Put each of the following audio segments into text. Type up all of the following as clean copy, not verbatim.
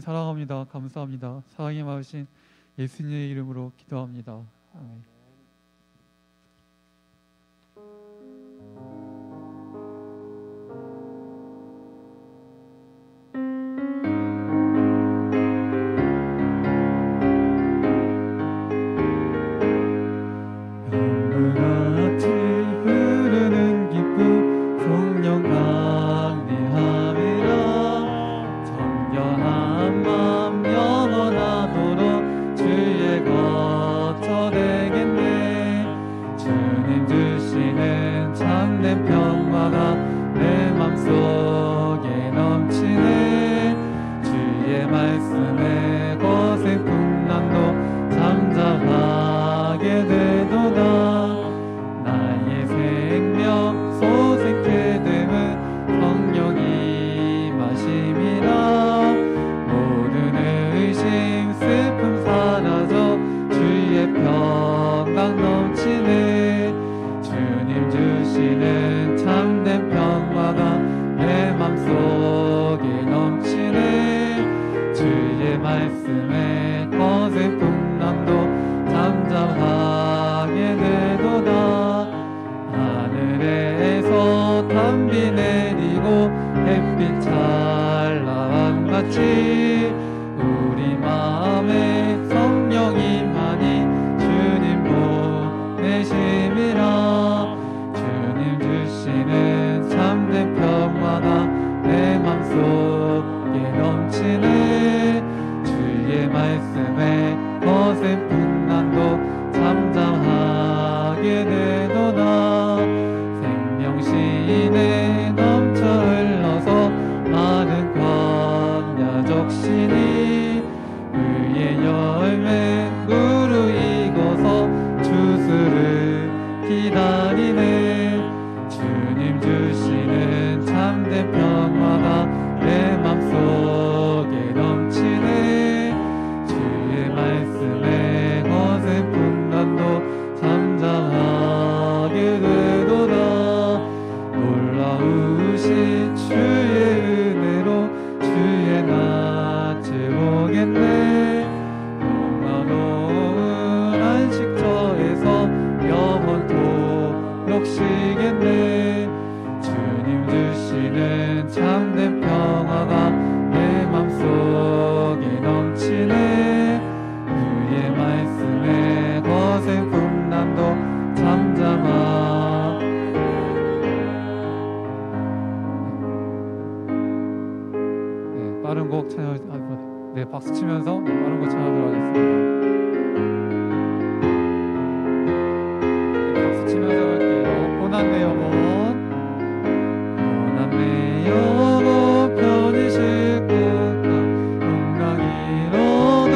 사랑합니다. 감사합니다. 사랑이 많으신 예수님의 이름으로 기도합니다. 아멘. 빠른 곡 찬양, 박수 치면서 빠른 곡 찬양하도록 하겠습니다. 박수 치면서 갈게요. 고난 내 영혼, 고난 내 영혼 편히 싣고 건강히 잃어도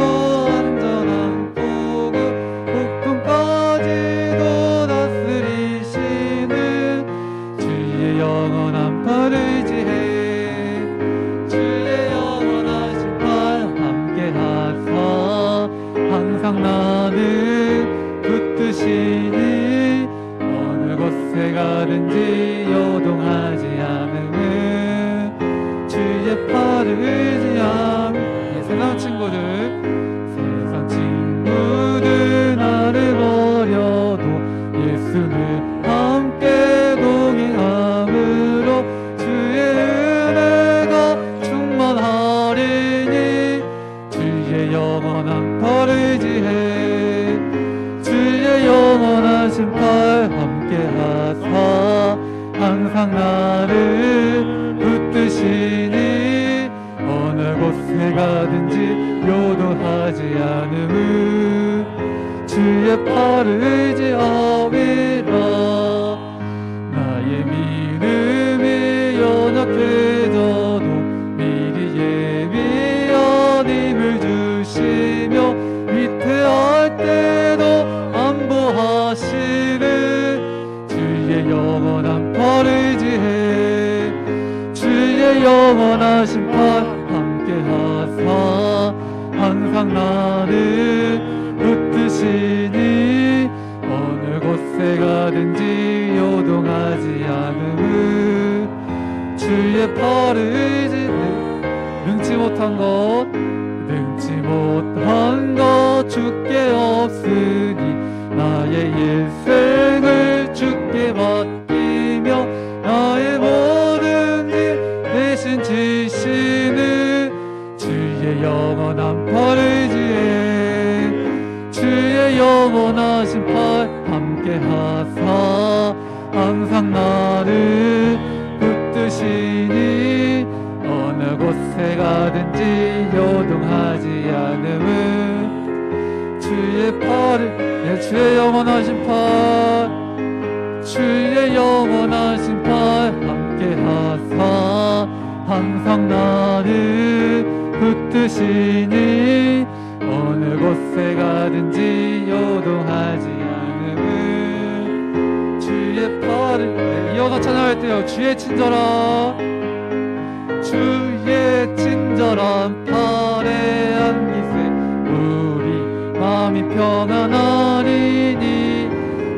안전한 복음 폭풍까지도 다스리시는 주의 영원한 팔을 의지해 항상 나는 붙드시니 어느 곳에 가든지 요동하지 않음은 주의 팔을 의지함. 세상 친구들 나를 버려도 예수는 함께 동행함으로 주의 은혜가 충만하리니 주의 영원한 팔을 의지해 주의 영원하신 팔 함께 하사 항상 나를 붙드시니 어느 곳에 가든지 요동하지 않음은 주의 팔을 의지함이라. 나의 믿음이 연약해져도 미리 예비한 힘을 주시며 위태할 때도 안보하시는 주의 영원한 팔을 의지해 주의 영원하신 팔 함께 하사 항상 나를 붙드시니 어느 곳에 가든지 요동하지 않음은 주의 팔을 의지해 능치 못한 것 주께 없으니 나의 일생을 주께 맡기며 나의 모든 일 대신 지시는 주의 영원한 팔을 지혜 주의 영원하신 팔 함께 하사 항상 나를 붙드시니 어느 곳에 가든지 요동하지 않음은 주의 팔을 주의 영원하신 팔 주의 영원하신 팔 함께 하사 항상 나를 붙드시니 어느 곳에 가든지 요동하지 않음은 주의 팔을 이어서 찬양할 때요 주의 친절한 팔에 안기세 우리 마음이 평안하리니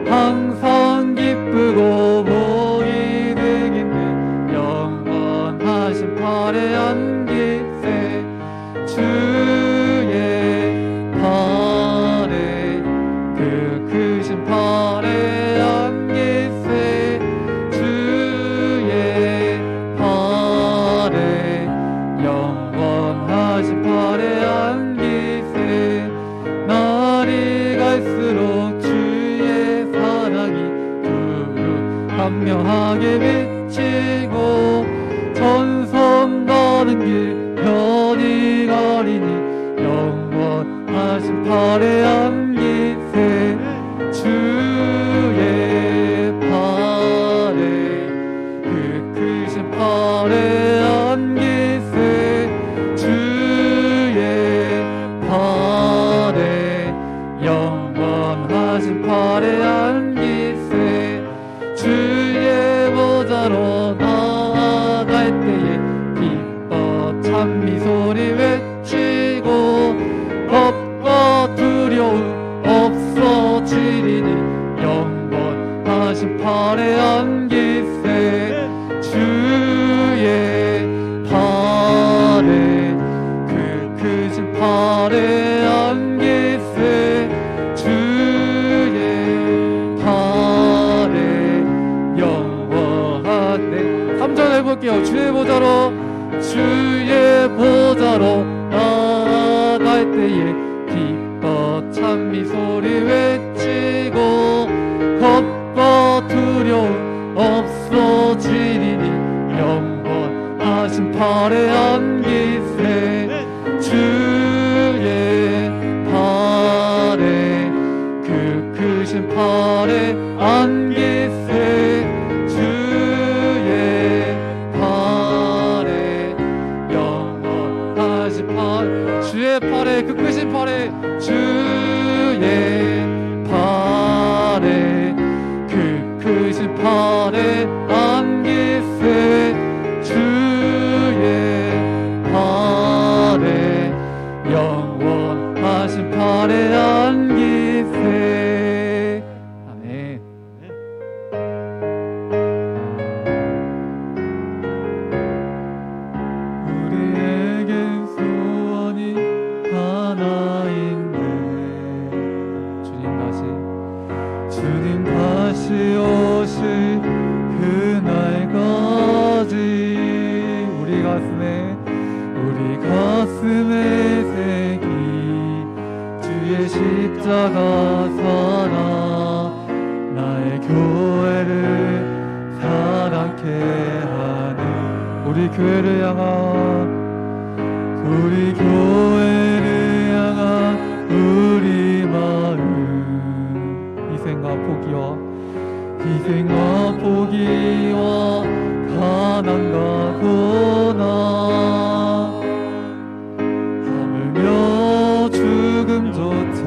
항상 기쁘고 복이 되겠네 영원하신 팔에 안기세 주의 팔에 그 크신 팔에 안기세 주의 팔에 영원하신 팔에 안기세 날이 갈수록 주의 사랑이 두루 감명하게 비치고 전선 가는 길 편히 가리니 영원하신 팔에 안기세 주의 팔에 그 크신 팔에 안기세 주의 팔에 영원하신 팔에 안기세 주의 보좌로 나아갈 때에 기뻐 찬미소리 외치고 겁과 두려움 없어지리니 영원하신 팔에 안기세 주의 팔에 그 크신 팔에 안기세 주의 팔에 영원하네 3절 해볼게요 주의 보좌로 나아갈 때에 기뻐 찬미소리 외치고 겁과 두려움 없어지리니 영원하신 팔에 안기세 주의 팔에 그 크신 팔에 안기세 주의 팔에 영원하신 팔 주의 팔에 그 크신 팔에 주의 팔에 그 크신 팔에 안기세 주의 팔에 영원하신 팔에 안기세 아멘. 우리에겐 소원이 하나인데 주님 다시 오실 그날까지 우리 가슴에 새기 주의 십자가 사랑 나의 교회를 사랑케 하는 우리 교회를 향한 우리 마음 희생과 포기와 가난과 고난 하물며 죽음조차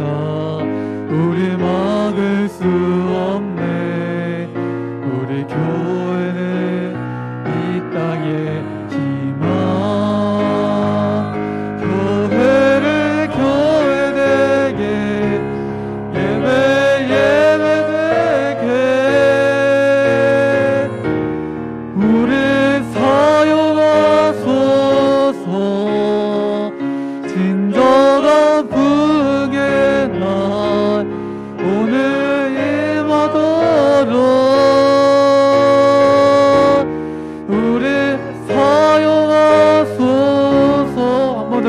우리 막을 수 없네 우리 교회는 이 땅의 희망 교회되게 예배되게 우리 사용하소서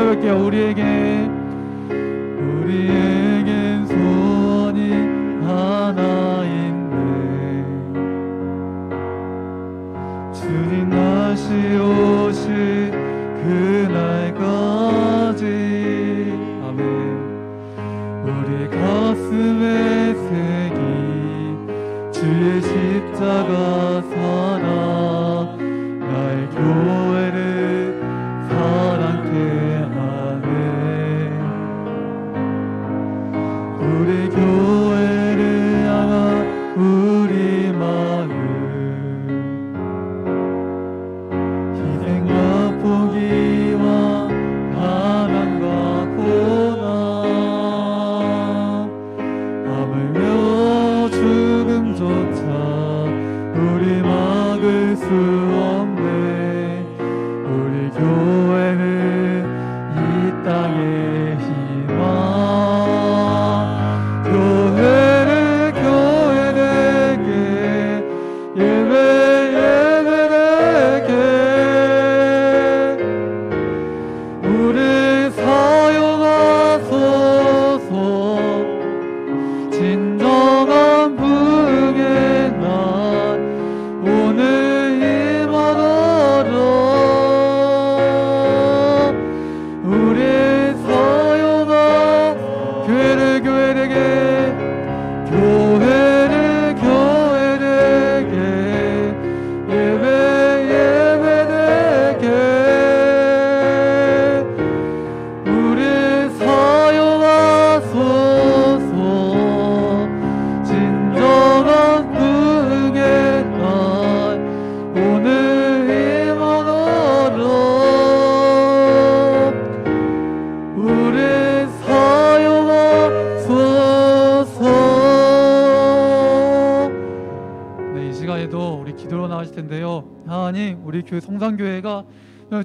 고백할게요. 우리에겐 소원이 하나 있네. 주님 다시 오실 그날까지. 아멘. 우리 가슴에 새긴 주의 십자가 사랑, 나의 교회를 사랑케 하네. 우리 교회를 향한 우리 마음, 희생과 포기와 가난과 고난, 하물며 죽음조차 우리 막을 수 없네. 우리 교회는 이 땅의 희망, 교회되게 예배되게 우리 사용하소서. 진정한 부흥의 날 오늘 임하도록 우리 사용한 교회를 교회되게 예배되게 우리 사용하소서. 진정한 부흥의 날 오늘 임하도록 우리 사용하소서. 네, 이 시간에도 우리 기도로 나가실 텐데요. 하나님, 우리 교회 성산교회가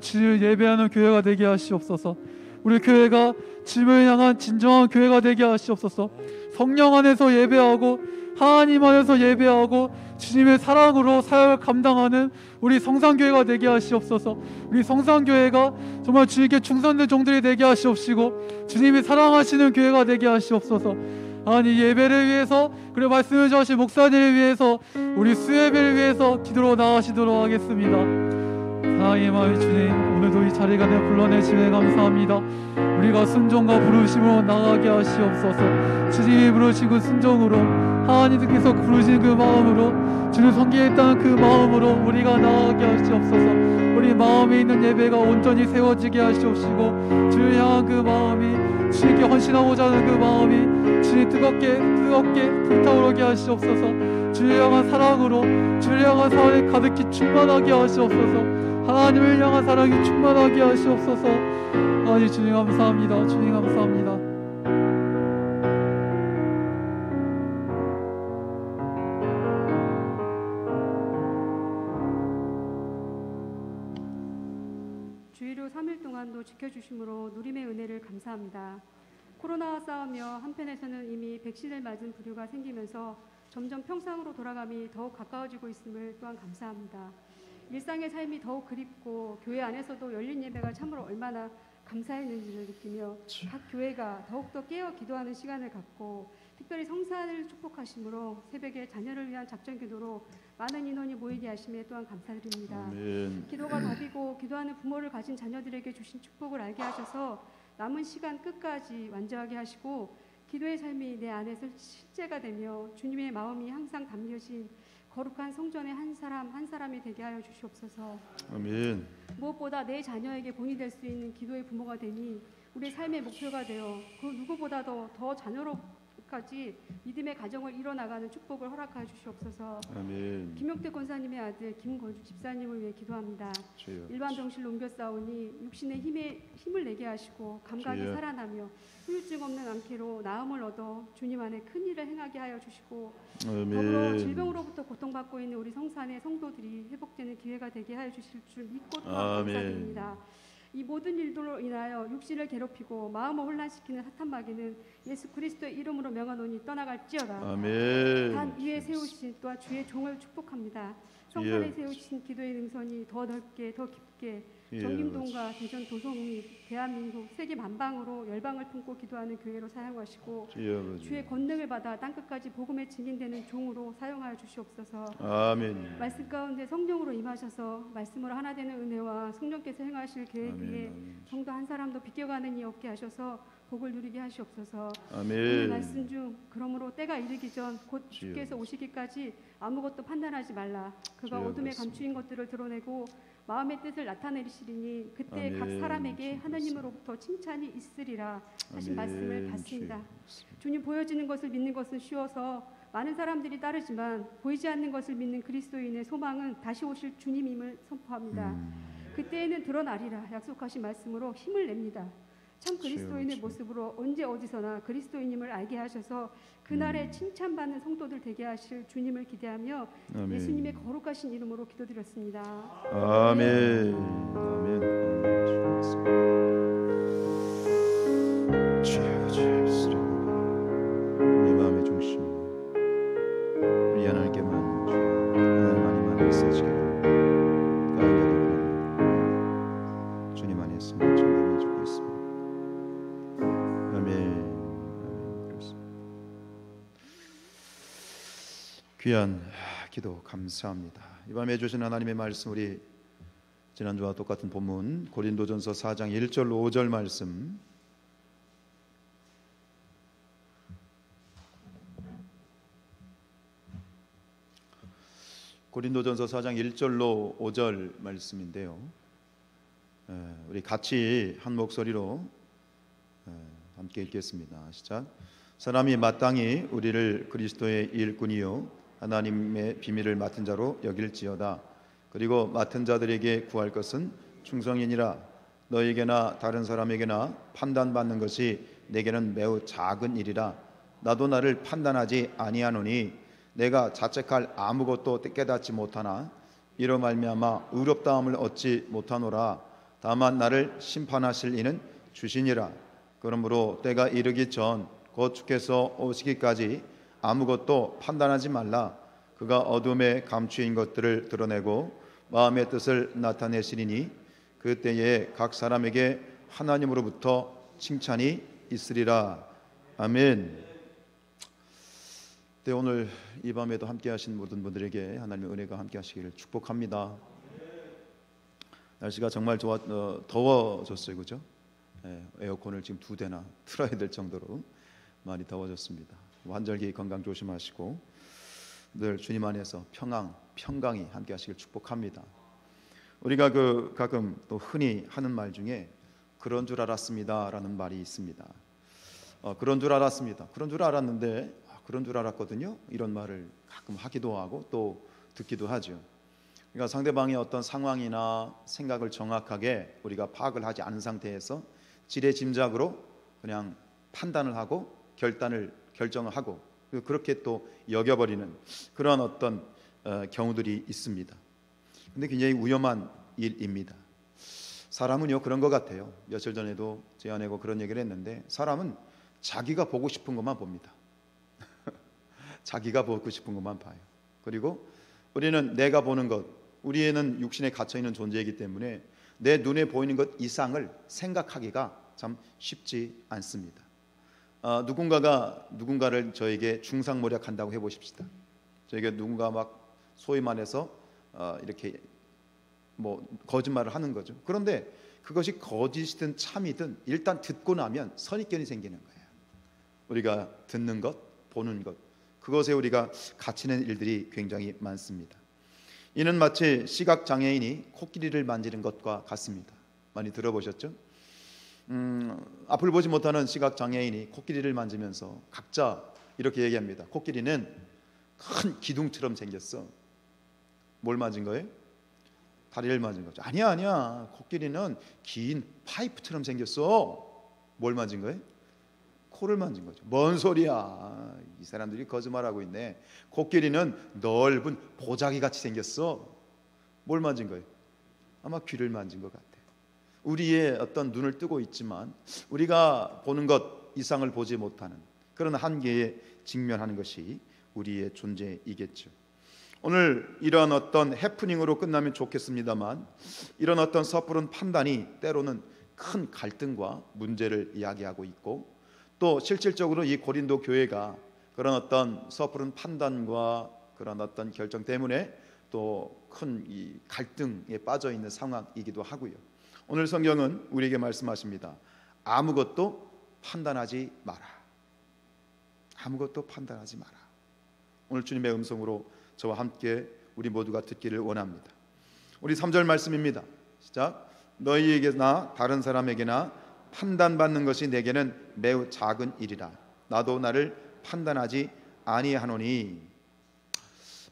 주님을 예배하는 교회가 되게 하시옵소서. 우리 교회가 주님을 향한 진정한 교회가 되게 하시옵소서. 성령 안에서 예배하고 하나님 안에서 예배하고 주님의 사랑으로 사역을 감당하는 우리 성산교회가 되게 하시옵소서. 우리 성산교회가 정말 주님께 충성된 종들이 되게 하시옵시고 주님이 사랑하시는 교회가 되게 하시옵소서. 아니, 예배를 위해서, 그리고 말씀을 주신 목사님을 위해서, 우리 수예배를 위해서 기도로 나가시도록 하겠습니다. 사랑의 마을 주님, 오늘도 이 자리가 내 불러내심에 감사합니다. 우리가 순종과 부르심으로 나가게 하시옵소서. 주님이 부르시고 순종으로, 하나님께서 부르신 그 마음으로, 주를 섬기겠다는 그 마음으로 우리가 나가게 하시옵소서. 우리 마음에 있는 예배가 온전히 세워지게 하시옵시고 주를 향한 그 마음이, 주님께 헌신하고자 하는 그 마음이 주님 뜨겁게 불타오르게 하시옵소서. 주를 향한 사랑으로, 주를 향한 사랑이 가득히 충만하게 하시옵소서. 하나님을 향한 사랑이 충만하게 하시옵소서. 아니, 주님 감사합니다. 주님 감사합니다. 주의로 3일 동안도 지켜주심으로 누림의 은혜를 감사합니다. 코로나와 싸우며 한편에서는 이미 백신을 맞은 부류가 생기면서 점점 평상으로 돌아감이 더욱 가까워지고 있음을 또한 감사합니다. 일상의 삶이 더욱 그립고 교회 안에서도 열린 예배가 참으로 얼마나 감사했는지를 느끼며 각 교회가 더욱더 깨어 기도하는 시간을 갖고 특별히 성산을 축복하심으로 새벽에 자녀를 위한 작전 기도로 많은 인원이 모이게 하심에 또한 감사드립니다. 아멘. 기도가 답이고 기도하는 부모를 가진 자녀들에게 주신 축복을 알게 하셔서 남은 시간 끝까지 완주하게 하시고 기도의 삶이 내 안에서 실제가 되며 주님의 마음이 항상 담겨진 거룩한 성전의 한 사람 한 사람이 되게 하여 주시옵소서. 아멘. 무엇보다 내 자녀에게 본이 될 수 있는 기도의 부모가 되니 우리 삶의 목표가 되어 그 누구보다도 더 자녀로까지 믿음의 가정을 이뤄나가는 축복을 허락하여 주시옵소서. 아멘. 김용태 권사님의 아들 김건주 집사님을 위해 기도합니다. 주여. 일반 병실로 옮겼사오니 육신의 힘을 내게 하시고 감각이 주여. 살아나며 후유증 없는 안개로 나음을 얻어 주님 안에 큰 일을 행하게 하여 주시고 아멘. 더불어 질병으로부터 고통받고 있는 우리 성산의 성도들이 회복되는 기회가 되게 하여 주실 줄 믿고 또한 감사드립니다. 이 모든 일들로 인하여 육신을 괴롭히고 마음을 혼란시키는 사탄 마귀는 예수 그리스도의 이름으로 명하노니 떠나갈지어다. 아멘. 단 위에 세우신 또한 주의 종을 축복합니다. 성산에 세우신 기도의 능선이 더 넓게 더 깊게 정림동과 대전 도성이 대한민국 세계 만방으로 열방을 품고 기도하는 교회로 사용하시고 주의 권능을 받아 땅끝까지 복음에 증인되는 종으로 사용하여 주시옵소서. 아멘. 말씀 가운데 성령으로 임하셔서 말씀으로 하나 되는 은혜와 성령께서 행하실 계획 위에 성도 한 사람도 비껴가는 이 없게 하셔서 복을 누리게 하시옵소서. 아멘. 오늘 말씀 중 그러므로 때가 이르기 전 곧 주께서 오시기까지 아무것도 판단하지 말라. 그가 어둠에 감추인 것들을 드러내고 마음의 뜻을 나타내시리니 그때 각 사람에게 하나님으로부터 칭찬이 있으리라 하신 말씀을 받습니다. 주님 보여지는 것을 믿는 것은 쉬워서 많은 사람들이 따르지만 보이지 않는 것을 믿는 그리스도인의 소망은 다시 오실 주님임을 선포합니다. 그때에는 드러나리라 약속하신 말씀으로 힘을 냅니다. 참 그리스도인의 모습으로 언제 어디서나 그리스도인임을 알게 하셔서 그날에 칭찬받는 성도들 되게 하실 주님을 기대하며 아멘. 예수님의 거룩하신 이름으로 기도드렸습니다. 아멘. 아멘. 주여 우리 마음의 중심 우리 하나님께만 하나님만이 있으시기를 간절히 원합니다. 주님 안에 있으면 전함이 주겠습니다. 아멘. 그렇습니다. 귀한 기도 감사합니다. 이 밤에 주신 하나님의 말씀 우리 지난주와 똑같은 본문 고린도전서 4장 1절로 5절 말씀 고린도전서 4장 1절로 5절 말씀인데요. 우리 같이 한 목소리로 함께 읽겠습니다. 시작. 사람이 마땅히 우리를 그리스도의 일꾼이요 하나님의 비밀을 맡은 자로 여길지어다. 그리고 맡은 자들에게 구할 것은 충성이니라. 너에게나 다른 사람에게나 판단받는 것이 내게는 매우 작은 일이라. 나도 나를 판단하지 아니하노니 내가 자책할 아무것도 깨닫지 못하나 이로 말미암아 의롭다함을 얻지 못하노라. 다만 나를 심판하실 이는 주시니라. 그러므로 때가 이르기 전 곧 주께서 오시기까지 아무것도 판단하지 말라. 그가 어둠에 감추인 것들을 드러내고 마음의 뜻을 나타내시리니 그때에 각 사람에게 하나님으로부터 칭찬이 있으리라. 아멘. 네, 오늘 이 밤에도 함께하신 모든 분들에게 하나님의 은혜가 함께하시기를 축복합니다. 날씨가 정말 더워졌어요, 그죠? 에어컨을 지금 2대나 틀어야 될 정도로 많이 더워졌습니다. 환절기 건강 조심하시고 늘 주님 안에서 평강이 함께하시길 축복합니다. 우리가 가끔 또 흔히 하는 말 중에 그런 줄 알았습니다라는 말이 있습니다. 그런 줄 알았습니다. 그런 줄 알았는데 그런 줄 알았거든요. 이런 말을 가끔 하기도 하고 또 듣기도 하죠. 그러니까 상대방의 어떤 상황이나 생각을 정확하게 우리가 파악을 하지 않은 상태에서 지레짐작으로 그냥 판단을 하고 결정을 하고 그렇게 또 여겨버리는 그런 어떤 경우들이 있습니다. 근데 굉장히 위험한 일입니다. 사람은요 그런 것 같아요. 며칠 전에도 제 아내가 그런 얘기를 했는데 사람은 자기가 보고 싶은 것만 봅니다. 자기가 보고 싶은 것만 봐요. 그리고 우리는 내가 보는 것, 우리는 육신에 갇혀있는 존재이기 때문에 내 눈에 보이는 것 이상을 생각하기가 참 쉽지 않습니다. 누군가를 저에게 중상모략한다고 해보십시다. 저에게 누군가 막 소위 말해서 이렇게 뭐 거짓말을 하는 거죠. 그런데 그것이 거짓이든 참이든 일단 듣고 나면 선입견이 생기는 거예요. 우리가 듣는 것, 보는 것, 그것에 우리가 갇히는 일들이 굉장히 많습니다. 이는 마치 시각장애인이 코끼리를 만지는 것과 같습니다. 많이 들어보셨죠? 앞을 보지 못하는 시각장애인이 코끼리를 만지면서 각자 이렇게 얘기합니다. 코끼리는 큰 기둥처럼 생겼어. 뭘 만진 거예요? 다리를 만진 거죠. 아니야. 코끼리는 긴 파이프처럼 생겼어. 뭘 만진 거예요? 코를 만진 거죠. 뭔 소리야. 이 사람들이 거짓말하고 있네. 코끼리는 넓은 보자기 같이 생겼어. 뭘 만진 거예요? 아마 귀를 만진 것 같아요. 우리의 어떤 눈을 뜨고 있지만 우리가 보는 것 이상을 보지 못하는 그런 한계에 직면하는 것이 우리의 존재이겠죠. 오늘 이런 어떤 해프닝으로 끝나면 좋겠습니다만, 이런 어떤 섣부른 판단이 때로는 큰 갈등과 문제를 이야기하고 있고, 또 실질적으로 이 고린도 교회가 그런 어떤 섣부른 판단과 그런 어떤 결정 때문에 또 큰 이 갈등에 빠져 있는 상황이기도 하고요. 오늘 성경은 우리에게 말씀하십니다. 아무것도 판단하지 마라. 아무것도 판단하지 마라. 오늘 주님의 음성으로 저와 함께 우리 모두가 듣기를 원합니다. 우리 3절 말씀입니다. 시작. 너희에게나 다른 사람에게나 판단받는 것이 내게는 매우 작은 일이라. 나도 나를 판단하지 아니하노니.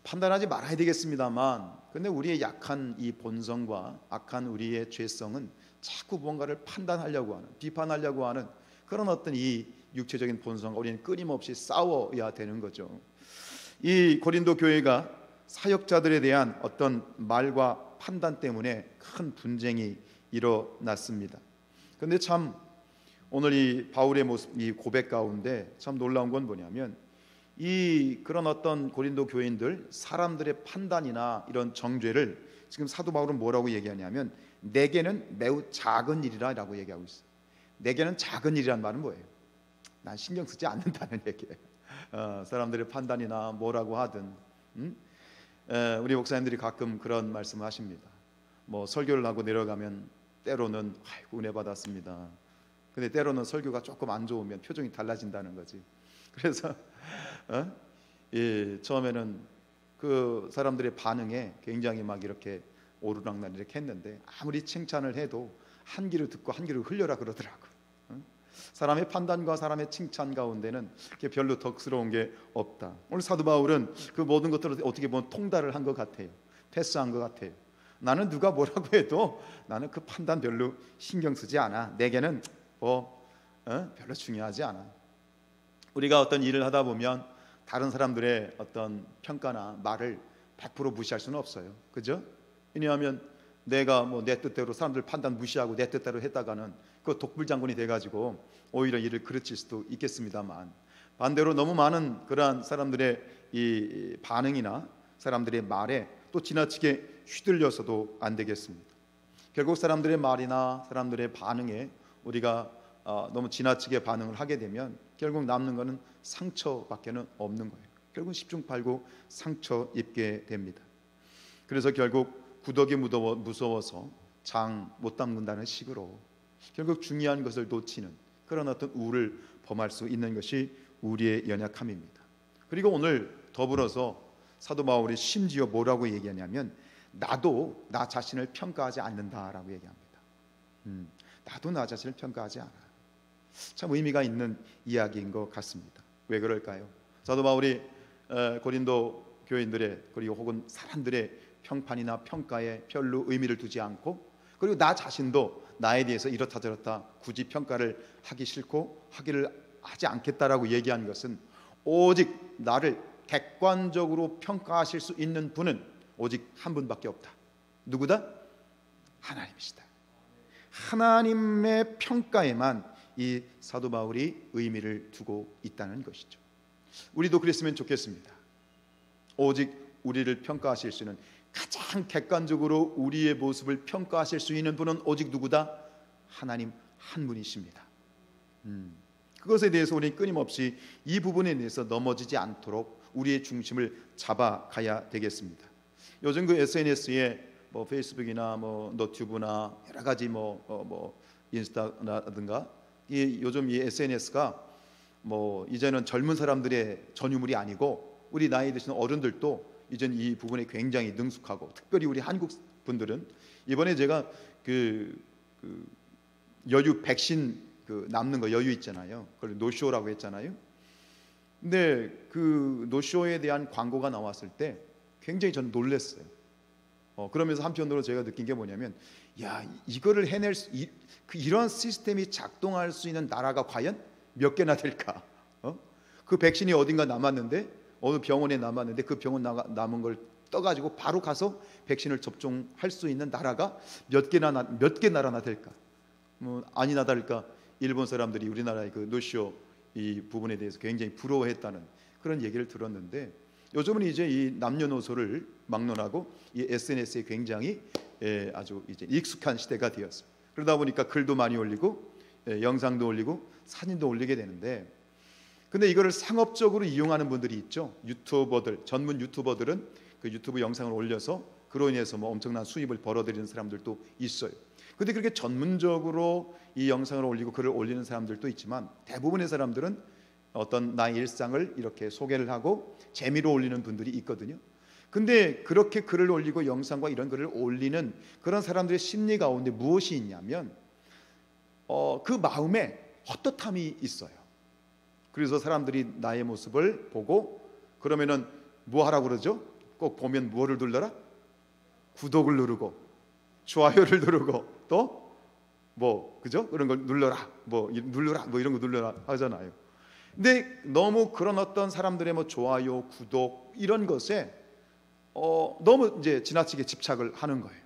판단하지 말아야 되겠습니다만, 근데 우리의 약한 이 본성과 악한 우리의 죄성은 자꾸 뭔가를 판단하려고 하는, 비판하려고 하는 그런 어떤 이 육체적인 본성과 우리는 끊임없이 싸워야 되는 거죠. 이 고린도 교회가 사역자들에 대한 어떤 말과 판단 때문에 큰 분쟁이 일어났습니다. 그런데 참 오늘 이 바울의 모습, 이 고백 가운데 참 놀라운 건 뭐냐면, 이 그런 어떤 고린도 교인들 사람들의 판단이나 이런 정죄를 지금 사도 바울은 뭐라고 얘기하냐면, 내게는 매우 작은 일이라고 얘기하고 있어요. 내게는 작은 일이란 말은 뭐예요? 난 신경 쓰지 않는다는 얘기예요. 사람들의 판단이나 뭐라고 하든, 우리 목사님들이 가끔 그런 말씀을 하십니다. 뭐 설교를 하고 내려가면 때로는 아이고 은혜 받았습니다. 근데 때로는 설교가 조금 안 좋으면 표정이 달라진다는 거지. 그래서 처음에는 그 사람들의 반응에 굉장히 막 이렇게 오르락날 이렇게 했는데, 아무리 칭찬을 해도 한 귀로 듣고 한 귀로 흘려라 그러더라고. 사람의 판단과 사람의 칭찬 가운데는 별로 덕스러운 게 없다. 오늘 사도 바울은 그 모든 것들을 어떻게 보면 통달을 한 것 같아요. 패스한 것 같아요. 나는 누가 뭐라고 해도 나는 그 판단 별로 신경 쓰지 않아. 내게는 별로 중요하지 않아. 우리가 어떤 일을 하다 보면 다른 사람들의 어떤 평가나 말을 100% 무시할 수는 없어요. 그죠? 왜냐하면 내가 뭐 내 뜻대로 사람들 판단 무시하고 내 뜻대로 했다가는 그 독불장군이 돼가지고 오히려 일을 그르칠 수도 있겠습니다만, 반대로 너무 많은 그러한 사람들의 이 반응이나 사람들의 말에 또 지나치게 휘둘려서도 안 되겠습니다. 결국 사람들의 말이나 사람들의 반응에 우리가 너무 지나치게 반응을 하게 되면 결국 남는 것은 상처밖에는 없는 거예요. 결국 10중 8구 상처 입게 됩니다. 그래서 결국 구더기 무서워서 장 못 담근다는 식으로 결국 중요한 것을 놓치는 그런 어떤 우를 범할 수 있는 것이 우리의 연약함입니다. 그리고 오늘 더불어서 사도 바울이 심지어 뭐라고 얘기하냐면, 나도 나 자신을 평가하지 않는다라고 얘기합니다. 나도 나 자신을 평가하지 않아. 참 의미가 있는 이야기인 것 같습니다. 왜 그럴까요? 사도 바울이 고린도 교인들의 그리고 혹은 사람들의 평판이나 평가에 별로 의미를 두지 않고, 그리고 나 자신도 나에 대해서 이렇다 저렇다 굳이 평가를 하기 싫고 하기를 하지 않겠다라고 얘기한 것은, 오직 나를 객관적으로 평가하실 수 있는 분은 오직 한 분밖에 없다. 누구다? 하나님이시다. 하나님의 평가에만 이 사도 바울이 의미를 두고 있다는 것이죠. 우리도 그랬으면 좋겠습니다. 오직 우리를 평가하실 수 있는, 가장 객관적으로 우리의 모습을 평가하실 수 있는 분은 오직 누구다? 하나님 한 분이십니다. 그것에 대해서 우리는 끊임없이 이 부분에 대해서 넘어지지 않도록 우리의 중심을 잡아가야 되겠습니다. 요즘 그 SNS에 뭐 페이스북이나 뭐 너튜브나 여러 가지 뭐 인스타라든가 요즘 이 SNS가 뭐 이제는 젊은 사람들의 전유물이 아니고 우리 나이 드신 어른들도 이제는 이 부분에 굉장히 능숙하고, 특별히 우리 한국 분들은 이번에 제가 그 여유 백신 남는 거 여유 있잖아요. 그걸 노쇼라고 했잖아요. 근데 그 노쇼에 대한 광고가 나왔을 때 굉장히 저는 놀랐어요. 그러면서 한편으로 제가 느낀 게 뭐냐면, 야, 이거를 해낼 이런 시스템이 작동할 수 있는 나라가 과연 몇 개나 될까? 그 백신이 어딘가 남았는데, 어느 병원에 남았는데 그 병원 남은 걸 떠가지고 바로 가서 백신을 접종할 수 있는 나라가 몇 개 나라나 될까? 뭐 아니나 다를까 일본 사람들이 우리나라의 그 노쇼 이 부분에 대해서 굉장히 부러워했다는 그런 얘기를 들었는데, 요즘은 이제 이 남녀노소를 막론하고 이 SNS에 굉장히 아주 이제 익숙한 시대가 되었어요. 그러다 보니까 글도 많이 올리고 영상도 올리고 사진도 올리게 되는데, 근데 이거를 상업적으로 이용하는 분들이 있죠. 유튜버들, 전문 유튜버들은 그 유튜브 영상을 올려서 그로 인해서 뭐 엄청난 수입을 벌어들이는 사람들도 있어요. 근데 그렇게 전문적으로 이 영상을 올리고 글을 올리는 사람들도 있지만, 대부분의 사람들은 어떤 나의 일상을 이렇게 소개를 하고 재미로 올리는 분들이 있거든요. 근데 그렇게 글을 올리고 영상과 이런 글을 올리는 그런 사람들의 심리 가운데 무엇이 있냐면 그 마음에 헛헛함이 있어요. 그래서 사람들이 나의 모습을 보고 그러면은 뭐 하라고 그러죠? 꼭 보면 뭐를 눌러라? 구독을 누르고 좋아요를 누르고 또 뭐 그죠? 그런 걸 눌러라, 뭐 눌러라, 뭐 이런 거 눌러라 하잖아요. 근데 너무 그런 어떤 사람들의 뭐 좋아요, 구독 이런 것에 너무 이제 지나치게 집착을 하는 거예요.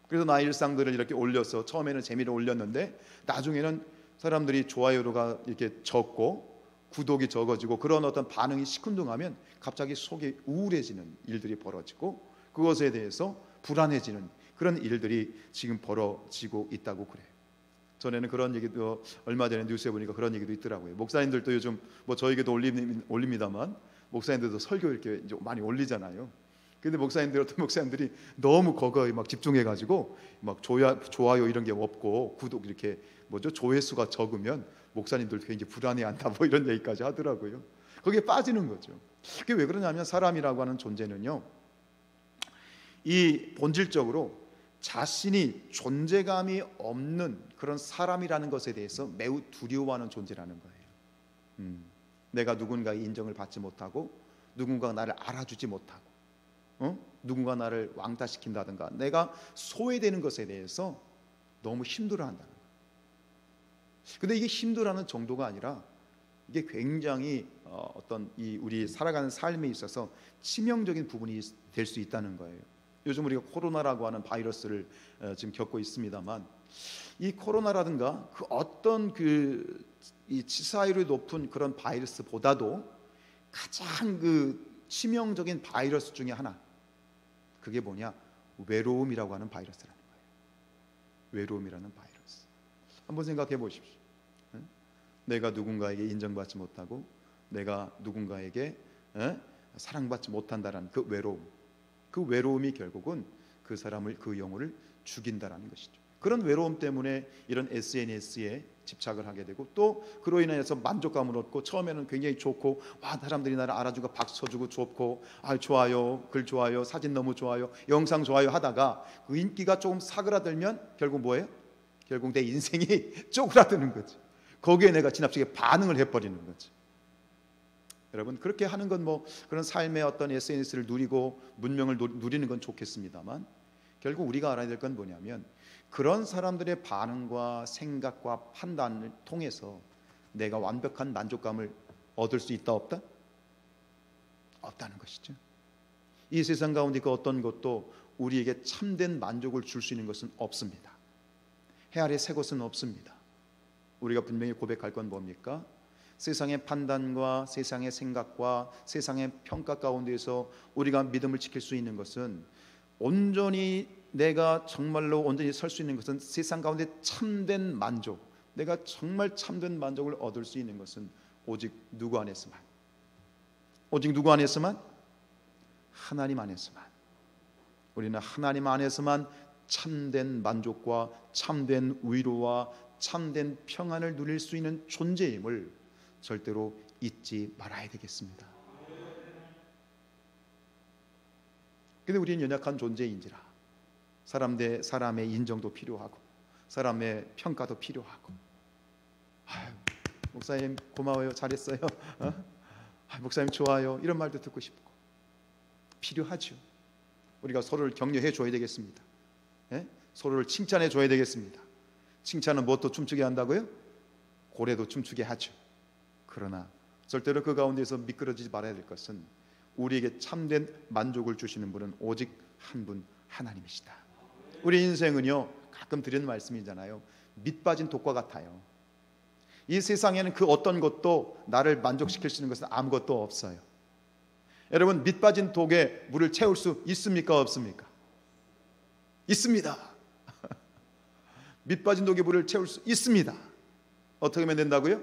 그래서 나의 일상들을 이렇게 올려서 처음에는 재미로 올렸는데 나중에는 사람들이 좋아요가 이렇게 적고 구독이 적어지고 그런 어떤 반응이 시큰둥하면 갑자기 속이 우울해지는 일들이 벌어지고 그것에 대해서 불안해지는 그런 일들이 지금 벌어지고 있다고 그래요. 전에는 그런 얘기도 얼마 전에 뉴스에 보니까 그런 얘기도 있더라고요. 목사님들도 요즘 뭐 저에게도 올립니다만 목사님들도 설교 이렇게 이제 많이 올리잖아요. 근데 목사님들 어떤 목사님들이 너무 거기에 막 집중해가지고 막 좋아요 이런 게 없고 구독 이렇게 뭐죠 조회수가 적으면 목사님들 굉장히 불안해한다 뭐 이런 얘기까지 하더라고요. 거기에 빠지는 거죠. 그게 왜 그러냐면 사람이라고 하는 존재는요, 이 본질적으로 자신이 존재감이 없는 그런 사람이라는 것에 대해서 매우 두려워하는 존재라는 거예요. 내가 누군가의 인정을 받지 못하고 누군가가 나를 알아주지 못하고 누군가 나를 왕따시킨다든가 내가 소외되는 것에 대해서 너무 힘들어한다는 거예요. 근데 이게 힘들어하는 정도가 아니라 이게 굉장히 어떤 이 우리 살아가는 삶에 있어서 치명적인 부분이 될 수 있다는 거예요. 요즘 우리가 코로나라고 하는 바이러스를 지금 겪고 있습니다만 이 코로나라든가 그 어떤 이 치사율이 높은 그런 바이러스보다도 가장 그 치명적인 바이러스 중에 하나, 그게 뭐냐? 외로움이라고 하는 바이러스라는 거예요. 외로움이라는 바이러스. 한번 생각해 보십시오. 내가 누군가에게 인정받지 못하고 내가 누군가에게 사랑받지 못한다라는 그 외로움. 그 외로움이 결국은 그 사람을, 그 영혼을 죽인다라는 것이죠. 그런 외로움 때문에 이런 SNS에 집착을 하게 되고 또 그로 인해서 만족감을 얻고 처음에는 굉장히 좋고 와 사람들이 나를 알아주고 박수 쳐주고 좋고 좋아요, 글 좋아요, 사진 너무 좋아요, 영상 좋아요 하다가 그 인기가 조금 사그라들면 결국 뭐예요? 결국 내 인생이 쪼그라드는 거지. 거기에 내가 지나치게 반응을 해버리는 거지. 여러분 그렇게 하는 건 뭐 그런 삶의 어떤 SNS를 누리고 문명을 누리는 건 좋겠습니다만 결국 우리가 알아야 될 건 뭐냐면 그런 사람들의 반응과 생각과 판단을 통해서 내가 완벽한 만족감을 얻을 수 있다 없다? 없다는 것이죠. 이 세상 가운데 그 어떤 것도 우리에게 참된 만족을 줄 수 있는 것은 없습니다. 해 아래 새 것은 없습니다. 우리가 분명히 고백할 건 뭡니까? 세상의 판단과 세상의 생각과 세상의 평가 가운데에서 우리가 믿음을 지킬 수 있는 것은 온전히 내가 정말로 온전히 설 수 있는 것은 세상 가운데 참된 만족, 내가 정말 참된 만족을 얻을 수 있는 것은 오직 누구 안에서만, 오직 누구 안에서만? 하나님 안에서만. 우리는 하나님 안에서만 참된 만족과 참된 위로와 참된 평안을 누릴 수 있는 존재임을 절대로 잊지 말아야 되겠습니다. 근데 우리는 연약한 존재인지라 사람 대 사람의 인정도 필요하고 사람의 평가도 필요하고 목사님 고마워요, 잘했어요, 목사님 좋아요, 이런 말도 듣고 싶고 필요하죠. 우리가 서로를 격려해 줘야 되겠습니다. 서로를 칭찬해 줘야 되겠습니다. 칭찬은 무엇도 춤추게 한다고요? 고래도 춤추게 하죠. 그러나 절대로 그 가운데서 미끄러지지 말아야 될 것은 우리에게 참된 만족을 주시는 분은 오직 한 분, 하나님이시다. 우리 인생은요, 가끔 드리는 말씀이잖아요. 밑 빠진 독과 같아요. 이 세상에는 그 어떤 것도 나를 만족시킬 수 있는 것은 아무것도 없어요. 여러분, 밑 빠진 독에 물을 채울 수 있습니까? 없습니까? 있습니다. 밑 빠진 독에 물을 채울 수 있습니다. 어떻게 하면 된다고요?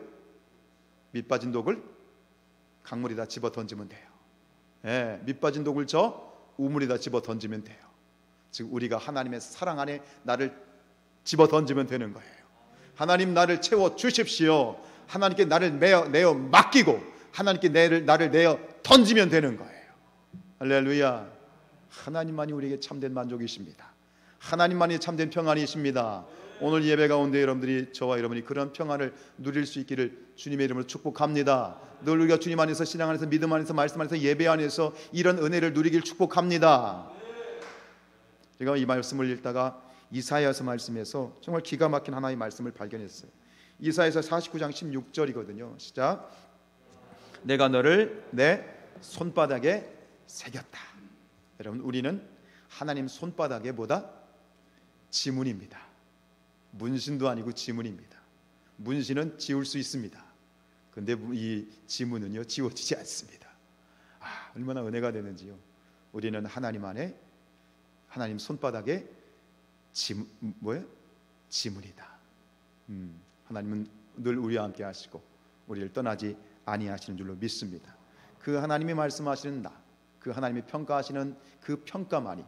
밑 빠진 독을 강물에다 집어 던지면 돼요. 예, 밑 빠진 독을 저 우물에다 집어 던지면 돼요. 즉 우리가 하나님의 사랑 안에 나를 집어 던지면 되는 거예요. 하나님 나를 채워 주십시오. 하나님께 나를 내어 맡기고 하나님께 나를 내어 던지면 되는 거예요. 할렐루야. 하나님만이 우리에게 참된 만족이십니다. 하나님만이 참된 평안이십니다. 오늘 예배 가운데 여러분들이, 저와 여러분이 그런 평안을 누릴 수 있기를 주님의 이름으로 축복합니다. 늘 우리가 주님 안에서, 신앙 안에서, 믿음 안에서, 말씀 안에서, 예배 안에서 이런 은혜를 누리길 축복합니다. 제가 이 말씀을 읽다가 이사야서 말씀에서 정말 기가 막힌 하나의 말씀을 발견했어요. 이사야서 49장 16절이거든요. 시작. 내가 너를 내 손바닥에 새겼다. 여러분, 우리는 하나님 손바닥에 뭐다? 지문입니다. 문신도 아니고 지문입니다. 문신은 지울 수 있습니다. 근데 이 지문은요, 지워지지 않습니다. 얼마나 은혜가 되는지요. 우리는 하나님 안에, 하나님 손바닥에 지문이다. 하나님은 늘 우리와 함께 하시고 우리를 떠나지 아니하시는 줄로 믿습니다. 그 하나님이 말씀하시는 그 하나님이 평가하시는 그 평가만이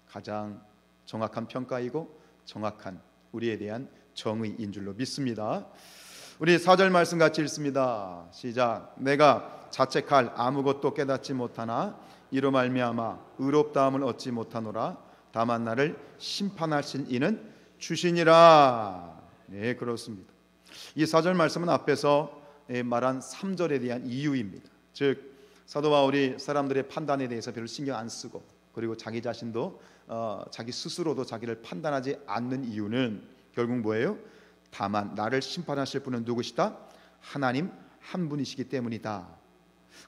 가장 정확한 평가이고 정확한 우리에 대한 정의인 줄로 믿습니다. 우리 4절 말씀 같이 읽습니다. 시작. 내가 자책할 아무것도 깨닫지 못하나 이로 말미암아 의롭다함을 얻지 못하노라. 다만 나를 심판하신 이는 주시니라. 네, 그렇습니다. 이 4절 말씀은 앞에서 말한 3절에 대한 이유입니다. 즉 사도 바울이 사람들의 판단에 대해서 별로 신경 안 쓰고, 그리고 자기 자신도 자기 스스로도 자기를 판단하지 않는 이유는 결국 뭐예요? 다만 나를 심판하실 분은 누구시다? 하나님 한 분이시기 때문이다.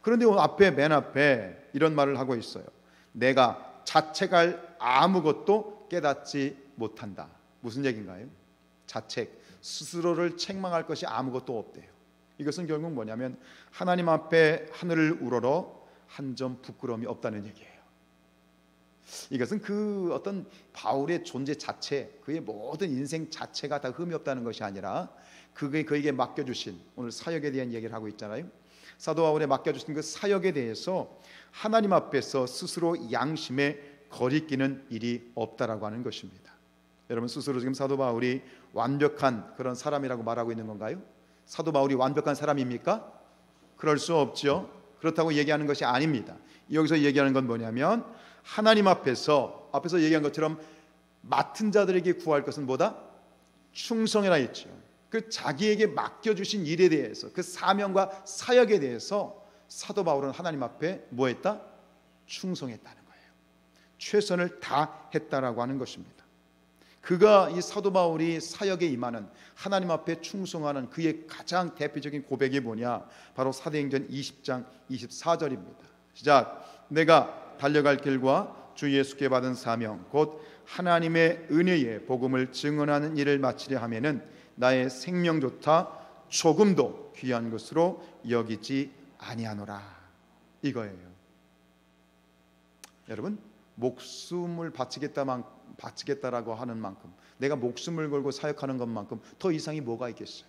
그런데 오늘 맨 앞에 이런 말을 하고 있어요. 내가 자책할 아무것도 깨닫지 못한다. 무슨 얘기인가요? 자책, 스스로를 책망할 것이 아무것도 없대요. 이것은 결국 뭐냐면 하나님 앞에 하늘을 우러러 한 점 부끄러움이 없다는 얘기예요. 이것은 그 어떤 바울의 존재 자체, 그의 모든 인생 자체가 다 흠이 없다는 것이 아니라 그에게 맡겨주신, 오늘 사역에 대한 얘기를 하고 있잖아요. 사도 바울에 맡겨주신 그 사역에 대해서 하나님 앞에서 스스로 양심에 거리끼는 일이 없다라고 하는 것입니다. 여러분, 스스로 지금 사도 바울이 완벽한 그런 사람이라고 말하고 있는 건가요? 사도 바울이 완벽한 사람입니까? 그럴 수 없죠. 그렇다고 얘기하는 것이 아닙니다. 여기서 얘기하는 건 뭐냐면 하나님 앞에서 얘기한 것처럼 맡은 자들에게 구할 것은 뭐다? 충성이라 했죠. 그 자기에게 맡겨주신 일에 대해서, 그 사명과 사역에 대해서 사도 바울은 하나님 앞에 뭐 했다? 충성했다는 거예요. 최선을 다했다라고 하는 것입니다. 그가, 이 사도 바울이 사역에 임하는, 하나님 앞에 충성하는 그의 가장 대표적인 고백이 뭐냐? 바로 사도행전 20장 24절입니다. 시작. 내가 달려갈 길과 주 예수께 받은 사명 곧 하나님의 은혜의 복음을 증언하는 일을 마치려 하면은 나의 생명조차 조금도 귀한 것으로 여기지 아니하노라. 이거예요. 여러분, 목숨을 바치겠다라고 하는 만큼, 내가 목숨을 걸고 사역하는 것만큼 더 이상이 뭐가 있겠어요?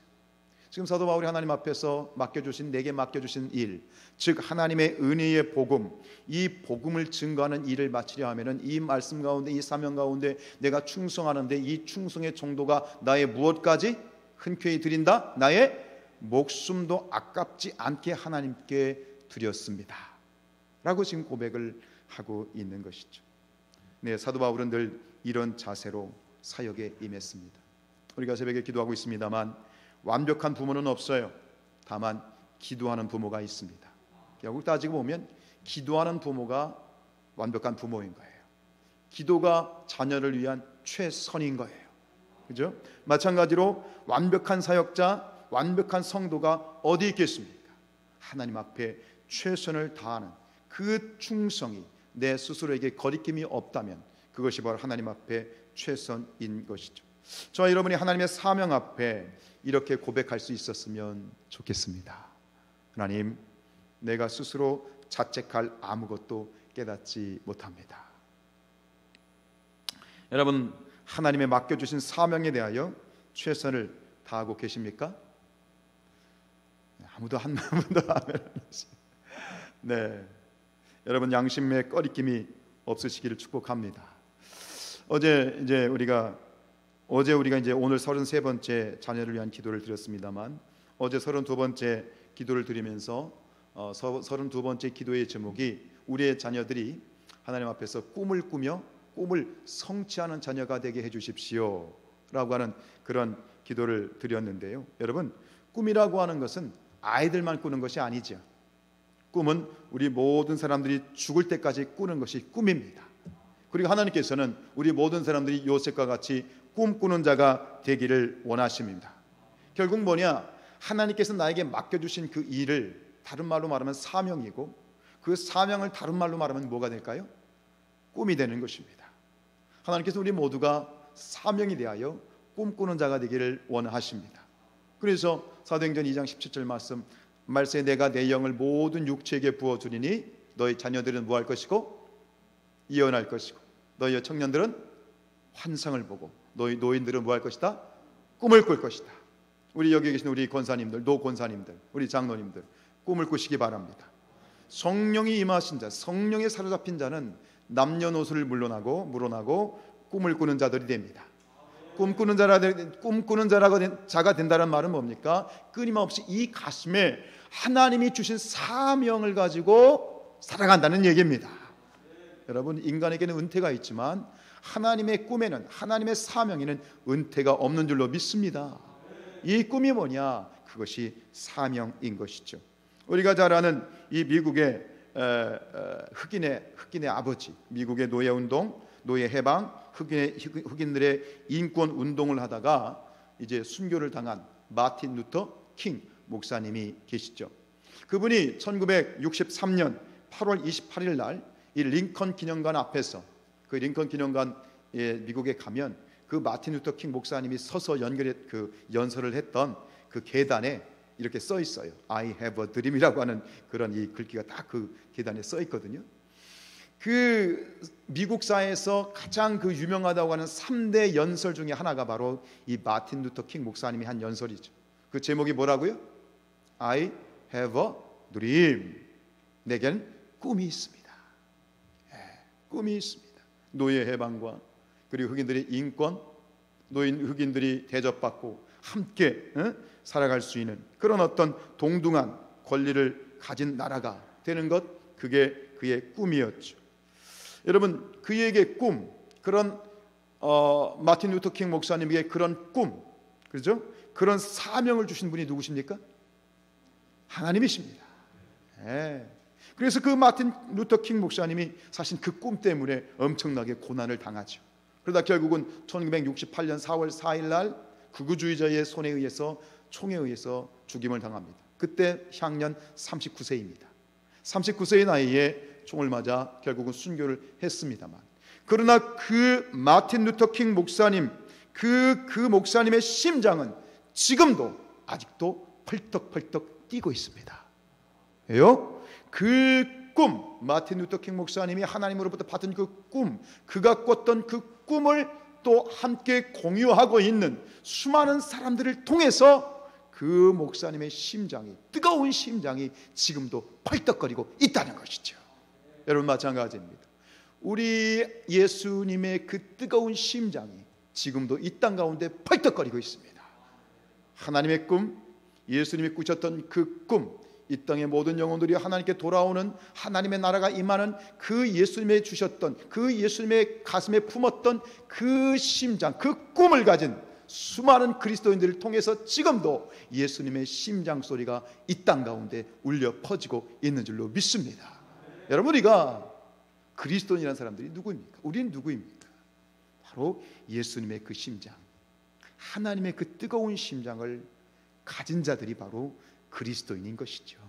지금 사도 바울이 하나님 앞에서 내게 맡겨주신 일, 즉 하나님의 은혜의 복음, 이 복음을 증거하는 일을 마치려 하면은 이 말씀 가운데, 이 사명 가운데 내가 충성하는데 이 충성의 정도가 나의 무엇까지 흔쾌히 드린다? 나의 목숨도 아깝지 않게 하나님께 드렸습니다 라고 지금 고백을 하고 있는 것이죠. 네, 사도 바울은 늘 이런 자세로 사역에 임했습니다. 우리가 새벽에 기도하고 있습니다만 완벽한 부모는 없어요. 다만 기도하는 부모가 있습니다. 결국 따지고 보면 기도하는 부모가 완벽한 부모인 거예요. 기도가 자녀를 위한 최선인 거예요. 그죠? 마찬가지로 완벽한 사역자, 완벽한 성도가 어디 있겠습니까? 하나님 앞에 최선을 다하는 그 충성이 내 스스로에게 거리낌이 없다면 그것이 바로 하나님 앞에 최선인 것이죠. 저와 여러분이 하나님의 사명 앞에 이렇게 고백할 수 있었으면 좋겠습니다. 하나님, 내가 스스로 자책할 아무것도 깨닫지 못합니다. 여러분, 하나님의 맡겨주신 사명에 대하여 최선을 다하고 계십니까? 아무도 한 분도 네, 여러분 양심에 꺼리낌이 없으시기를 축복합니다. 어제 우리가 이제 오늘 33번째 자녀를 위한 기도를 드렸습니다만, 어제 32번째 기도를 드리면서 32번째 기도의 제목이 우리의 자녀들이 하나님 앞에서 꿈을 꾸며 꿈을 성취하는 자녀가 되게 해주십시오 라고 하는 그런 기도를 드렸는데요. 여러분, 꿈이라고 하는 것은 아이들만 꾸는 것이 아니죠. 꿈은 우리 모든 사람들이 죽을 때까지 꾸는 것이 꿈입니다. 그리고 하나님께서는 우리 모든 사람들이 요셉과 같이 꿈꾸는 자가 되기를 원하십니다. 결국 뭐냐? 하나님께서 나에게 맡겨주신 그 일을 다른 말로 말하면 사명이고, 그 사명을 다른 말로 말하면 뭐가 될까요? 꿈이 되는 것입니다. 하나님께서 우리 모두가 사명이 대하여 꿈꾸는 자가 되기를 원하십니다. 그래서 사도행전 2장 17절 말씀에 내가 내 영을 모든 육체에게 부어주리니 너희 자녀들은 뭐 할 것이고 예언할 것이고 너희 청년들은 환상을 보고 너희 노인들은 뭐 할 것이다? 꿈을 꿀 것이다. 우리 여기 계신 우리 권사님들, 노권사님들, 우리 장로님들 꿈을 꾸시기 바랍니다. 성령이 임하신 자, 성령에 사로잡힌 자는 남녀노소를 물어나고 꿈을 꾸는 자들이 됩니다. 꿈꾸는 자가 된다는 말은 뭡니까? 끊임없이 이 가슴에 하나님이 주신 사명을 가지고 살아간다는 얘기입니다. 여러분, 인간에게는 은퇴가 있지만 하나님의 꿈에는, 하나님의 사명에는 은퇴가 없는 줄로 믿습니다. 이 꿈이 뭐냐? 그것이 사명인 것이죠. 우리가 잘 아는 이 미국의 흑인의 아버지, 미국의 노예운동, 노예해방, 흑인들의 인권 운동을 하다가 이제 순교를 당한 마틴 루터 킹 목사님이 계시죠. 그분이 1963년 8월 28일 날 이 링컨 기념관 앞에서, 그 링컨 기념관에 미국에 가면 그 마틴 루터 킹 목사님이 서서 연설을 했던 그 계단에 이렇게 써 있어요. I have a dream이라고 하는 그런 이 글귀가 딱 그 계단에 써 있거든요. 그 미국사에서 가장 그 유명하다고 하는 3대 연설 중에 하나가 바로 이 마틴 루터 킹 목사님이 한 연설이죠. 그 제목이 뭐라고요? I have a dream. 내겐 꿈이 있습니다. 꿈이 있습니다. 노예 해방과 그리고 흑인들의 인권, 흑인들이 대접받고 함께 살아갈 수 있는 그런 어떤 동등한 권리를 가진 나라가 되는 것, 그게 그의 꿈이었죠. 여러분, 그에게 꿈, 그런 마틴 루터 킹 목사님에게 그런 꿈, 그렇죠? 그런 사명을 주신 분이 누구십니까? 하나님이십니다. 그래서 그 마틴 루터 킹 목사님이 사실 그 꿈 때문에 엄청나게 고난을 당하죠. 그러다 결국은 1968년 4월 4일 날 극우주의자의 손에 의해서, 총에 의해서 죽임을 당합니다. 그때 향년 39세입니다. 39세의 나이에 총을 맞아 결국은 순교를 했습니다만, 그러나 그 마틴 루터 킹 목사님, 그 목사님의 심장은 지금도 아직도 펄떡펄떡 뛰고 있습니다. 왜요? 그 꿈, 마틴 루터 킹 목사님이 하나님으로부터 받은 그 꿈, 그가 꿨던 그 꿈을 또 함께 공유하고 있는 수많은 사람들을 통해서 그 목사님의 심장이, 뜨거운 심장이 지금도 펄떡거리고 있다는 것이죠. 여러분, 마찬가지입니다. 우리 예수님의 그 뜨거운 심장이 지금도 이 땅 가운데 펄떡거리고 있습니다. 하나님의 꿈, 예수님이 꾸셨던 그 꿈, 이 땅의 모든 영혼들이 하나님께 돌아오는, 하나님의 나라가 임하는 그 예수님의 주셨던, 그 예수님의 가슴에 품었던 그 심장, 그 꿈을 가진 수많은 그리스도인들을 통해서 지금도 예수님의 심장 소리가 이 땅 가운데 울려 퍼지고 있는 줄로 믿습니다. 여러분, 우리가 그리스도인이라는 사람들이 누구입니까? 우리는 누구입니까? 바로 예수님의 그 심장, 하나님의 그 뜨거운 심장을 가진 자들이 바로 그리스도인인 것이죠.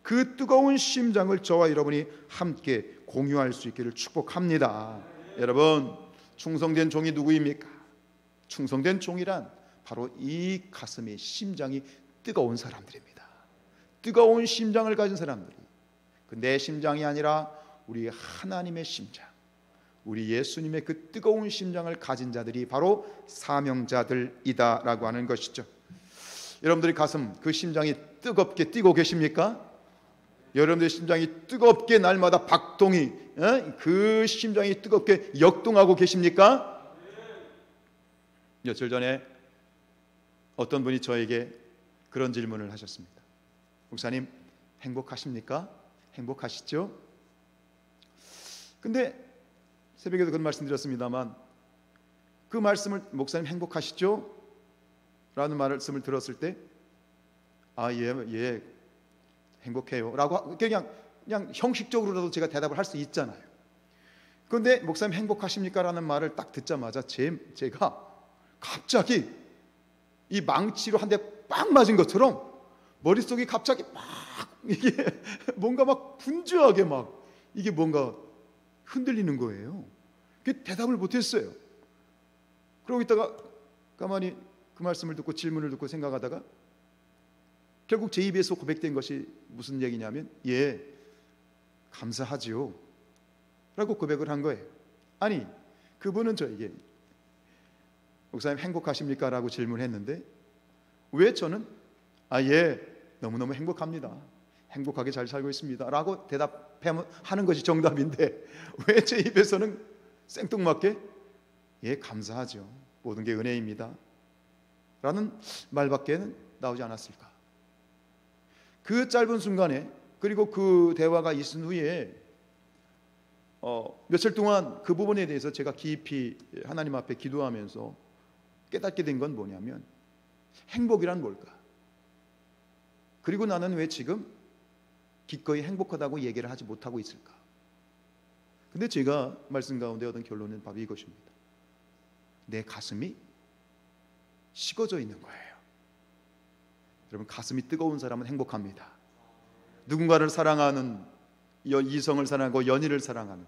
그 뜨거운 심장을 저와 여러분이 함께 공유할 수 있기를 축복합니다. 여러분, 충성된 종이 누구입니까? 충성된 종이란 바로 이 가슴의 심장이 뜨거운 사람들입니다. 뜨거운 심장을 가진 사람들이 내 심장이 아니라 우리 하나님의 심장, 우리 예수님의 그 뜨거운 심장을 가진 자들이 바로 사명자들이다라고 하는 것이죠. 여러분들의 가슴, 그 심장이 뜨겁게 뛰고 계십니까? 여러분들의 심장이 뜨겁게 날마다 박동이, 그 심장이 뜨겁게 역동하고 계십니까? 며칠 전에 어떤 분이 저에게 그런 질문을 하셨습니다. 목사님, 행복하십니까? 행복하시죠? 근데 새벽에도 그런 말씀 드렸습니다만, 그 말씀을, 목사님 행복하시죠? 라는 말씀을 들었을 때, 예, 행복해요 라고 그냥 형식적으로라도 제가 대답을 할 수 있잖아요. 그런데 목사님 행복하십니까? 라는 말을 딱 듣자마자 제가 갑자기 이 망치로 한 대 빵 맞은 것처럼 머릿속이 갑자기 막 이게 뭔가 막 분주하게 막 이게 뭔가 흔들리는 거예요. 그 대답을 못했어요. 그러고 있다가 가만히 그 말씀을 듣고 질문을 듣고 생각하다가 결국 제 입에서 고백된 것이 무슨 얘기냐면, 예, 감사하지요 라고 고백을 한 거예요. 아니, 그분은 저에게 목사님 행복하십니까? 라고 질문했는데, 왜 저는 예, 너무너무 행복합니다, 행복하게 잘 살고 있습니다 라고 대답하는 것이 정답인데, 왜 제 입에서는 생뚱맞게 예, 감사하죠, 모든 게 은혜입니다 라는 말밖에 나오지 않았을까? 그 짧은 순간에, 그리고 그 대화가 있은 후에 며칠 동안 그 부분에 대해서 제가 깊이 하나님 앞에 기도하면서 깨닫게 된 건 뭐냐면, 행복이란 뭘까? 그리고 나는 왜 지금 기꺼이 행복하다고 얘기를 하지 못하고 있을까? 근데 제가 말씀 가운데 얻은 결론은 바로 이것입니다. 내 가슴이 식어져 있는 거예요. 여러분, 가슴이 뜨거운 사람은 행복합니다. 누군가를 사랑하는, 이성을 사랑하고 연인을 사랑하는,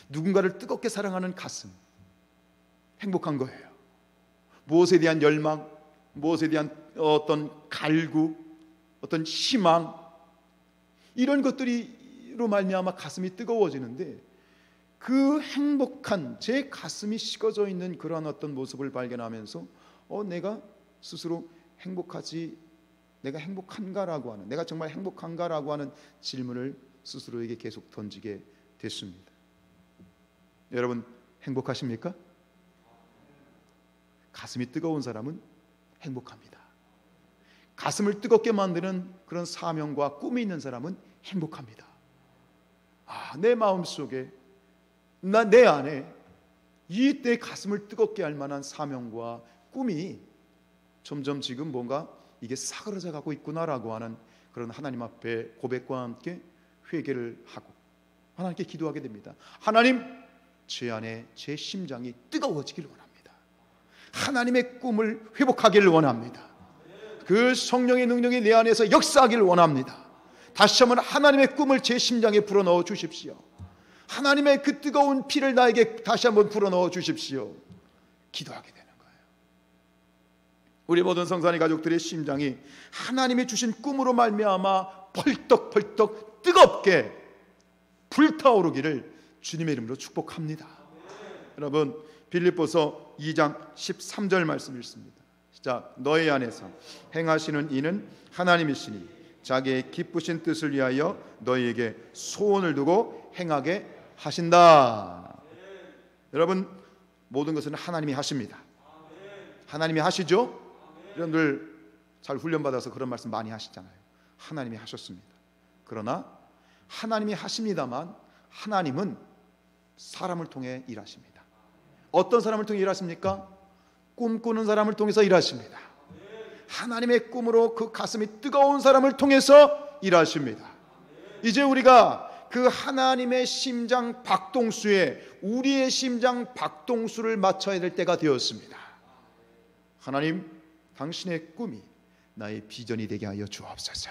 누군가를 뜨겁게 사랑하는 가슴, 행복한 거예요. 무엇에 대한 열망, 무엇에 대한 어떤 갈구, 어떤 희망, 이런 것들이로 말미암아 가슴이 뜨거워지는데, 그 행복한, 제 가슴이 식어져 있는 그러한 어떤 모습을 발견하면서 내가 스스로 내가 행복한가라고 하는, 내가 정말 행복한가라고 하는 질문을 스스로에게 계속 던지게 됐습니다. 여러분, 행복하십니까? 가슴이 뜨거운 사람은 행복합니다. 가슴을 뜨겁게 만드는 그런 사명과 꿈이 있는 사람은 행복합니다. 내 마음속에, 내 안에 내 가슴을 뜨겁게 할 만한 사명과 꿈이 점점 지금 뭔가 이게 사그러져 가고 있구나라고 하는 그런 하나님 앞에 고백과 함께 회개를 하고 하나님께 기도하게 됩니다. 하나님, 제 안에 제 심장이 뜨거워지길 원합니다. 하나님의 꿈을 회복하기를 원합니다. 그 성령의 능력이 내 안에서 역사하기를 원합니다. 다시 한번 하나님의 꿈을 제 심장에 불어넣어 주십시오. 하나님의 그 뜨거운 피를 나에게 다시 한번 불어넣어 주십시오. 기도하게 되는 거예요. 우리 모든 성산의 가족들의 심장이 하나님이 주신 꿈으로 말미암아 펄떡펄떡 뜨겁게 불타오르기를 주님의 이름으로 축복합니다. 여러분, 빌립보서 2장 13절 말씀 읽습니다. 시작. 너희 안에서 행하시는 이는 하나님이시니 자기의 기쁘신 뜻을 위하여 너희에게 소원을 두고 행하게 하신다. 여러분, 모든 것은 하나님이 하십니다. 하나님이 하시죠? 여러분들 잘 훈련받아서 그런 말씀 많이 하시잖아요. 하나님이 하셨습니다. 그러나 하나님이 하십니다만, 하나님은 사람을 통해 일하십니다. 어떤 사람을 통해 일하십니까? 꿈꾸는 사람을 통해서 일하십니다. 하나님의 꿈으로 그 가슴이 뜨거운 사람을 통해서 일하십니다. 이제 우리가 그 하나님의 심장 박동수에 우리의 심장 박동수를 맞춰야 될 때가 되었습니다. 하나님, 당신의 꿈이 나의 비전이 되게 하여 주옵소서.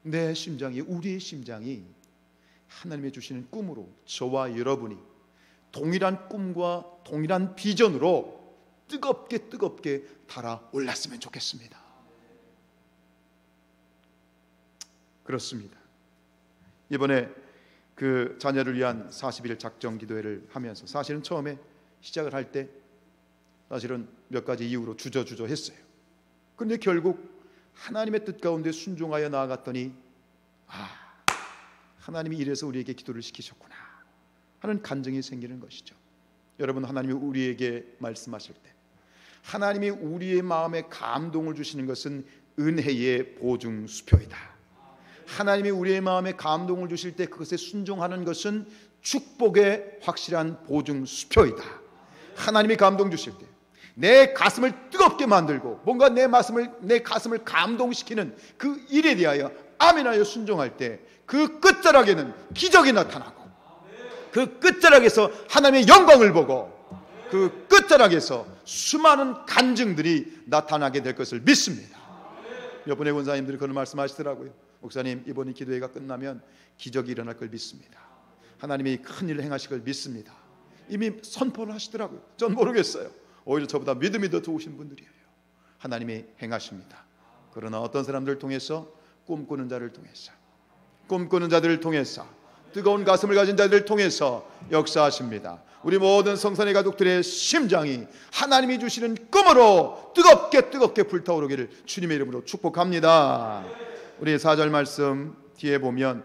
내 심장이, 우리의 심장이 하나님이 주시는 꿈으로 저와 여러분이 동일한 꿈과 동일한 비전으로 뜨겁게 달아올랐으면 좋겠습니다. 그렇습니다. 이번에 그 자녀를 위한 40일 작정 기도회를 하면서 사실은 처음에 시작을 할 때 사실은 몇 가지 이유로 주저했어요. 그런데 결국 하나님의 뜻 가운데 순종하여 나아갔더니 하나님이 이래서 우리에게 기도를 시키셨구나 하는 간증이 생기는 것이죠. 여러분, 하나님이 우리에게 말씀하실 때 하나님이 우리의 마음에 감동을 주시는 것은 은혜의 보증수표이다. 하나님이 우리의 마음에 감동을 주실 때 그것에 순종하는 것은 축복의 확실한 보증수표이다. 하나님이 감동 주실 때 내 가슴을 뜨겁게 만들고 뭔가 내 가슴을 감동시키는 그 일에 대하여 아멘하여 순종할 때 그 끝자락에는 기적이 나타나고 그 끝자락에서 하나님의 영광을 보고 그 끝자락에서 수많은 간증들이 나타나게 될 것을 믿습니다. 몇 분의 권사님들이 그런 말씀하시더라고요. 목사님, 이번 기도회가 끝나면 기적이 일어날 걸 믿습니다. 하나님이 큰 일을 행하실 걸 믿습니다. 이미 선포를 하시더라고요. 전 모르겠어요. 오히려 저보다 믿음이 더 좋으신 분들이에요. 하나님이 행하십니다. 그러나 어떤 사람들을 통해서 꿈꾸는 자들을 통해서 뜨거운 가슴을 가진 자들을 통해서 역사하십니다. 우리 모든 성산의 가족들의 심장이 하나님이 주시는 꿈으로 뜨겁게 불타오르기를 주님의 이름으로 축복합니다. 우리 4절 말씀 뒤에 보면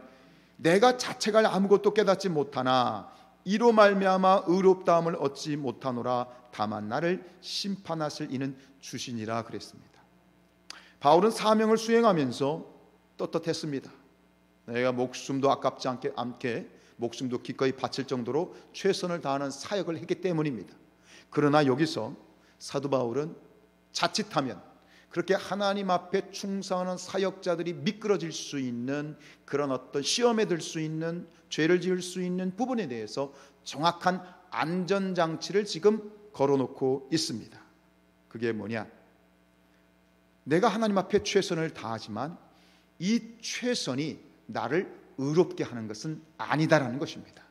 내가 자책할 아무것도 깨닫지 못하나 이로 말미암아 의롭다함을 얻지 못하노라 다만 나를 심판하실 이는 주시니라 그랬습니다. 바울은 사명을 수행하면서 떳떳했습니다. 내가 목숨도 아깝지 않게 목숨도 기꺼이 바칠 정도로 최선을 다하는 사역을 했기 때문입니다. 그러나 여기서 사도 바울은 자칫하면 그렇게 하나님 앞에 충성하는 사역자들이 미끄러질 수 있는 그런 어떤 시험에 들 수 있는 죄를 지을 수 있는 부분에 대해서 정확한 안전장치를 지금 걸어놓고 있습니다. 그게 뭐냐? 내가 하나님 앞에 최선을 다하지만 이 최선이 나를 의롭게 하는 것은 아니다라는 것입니다.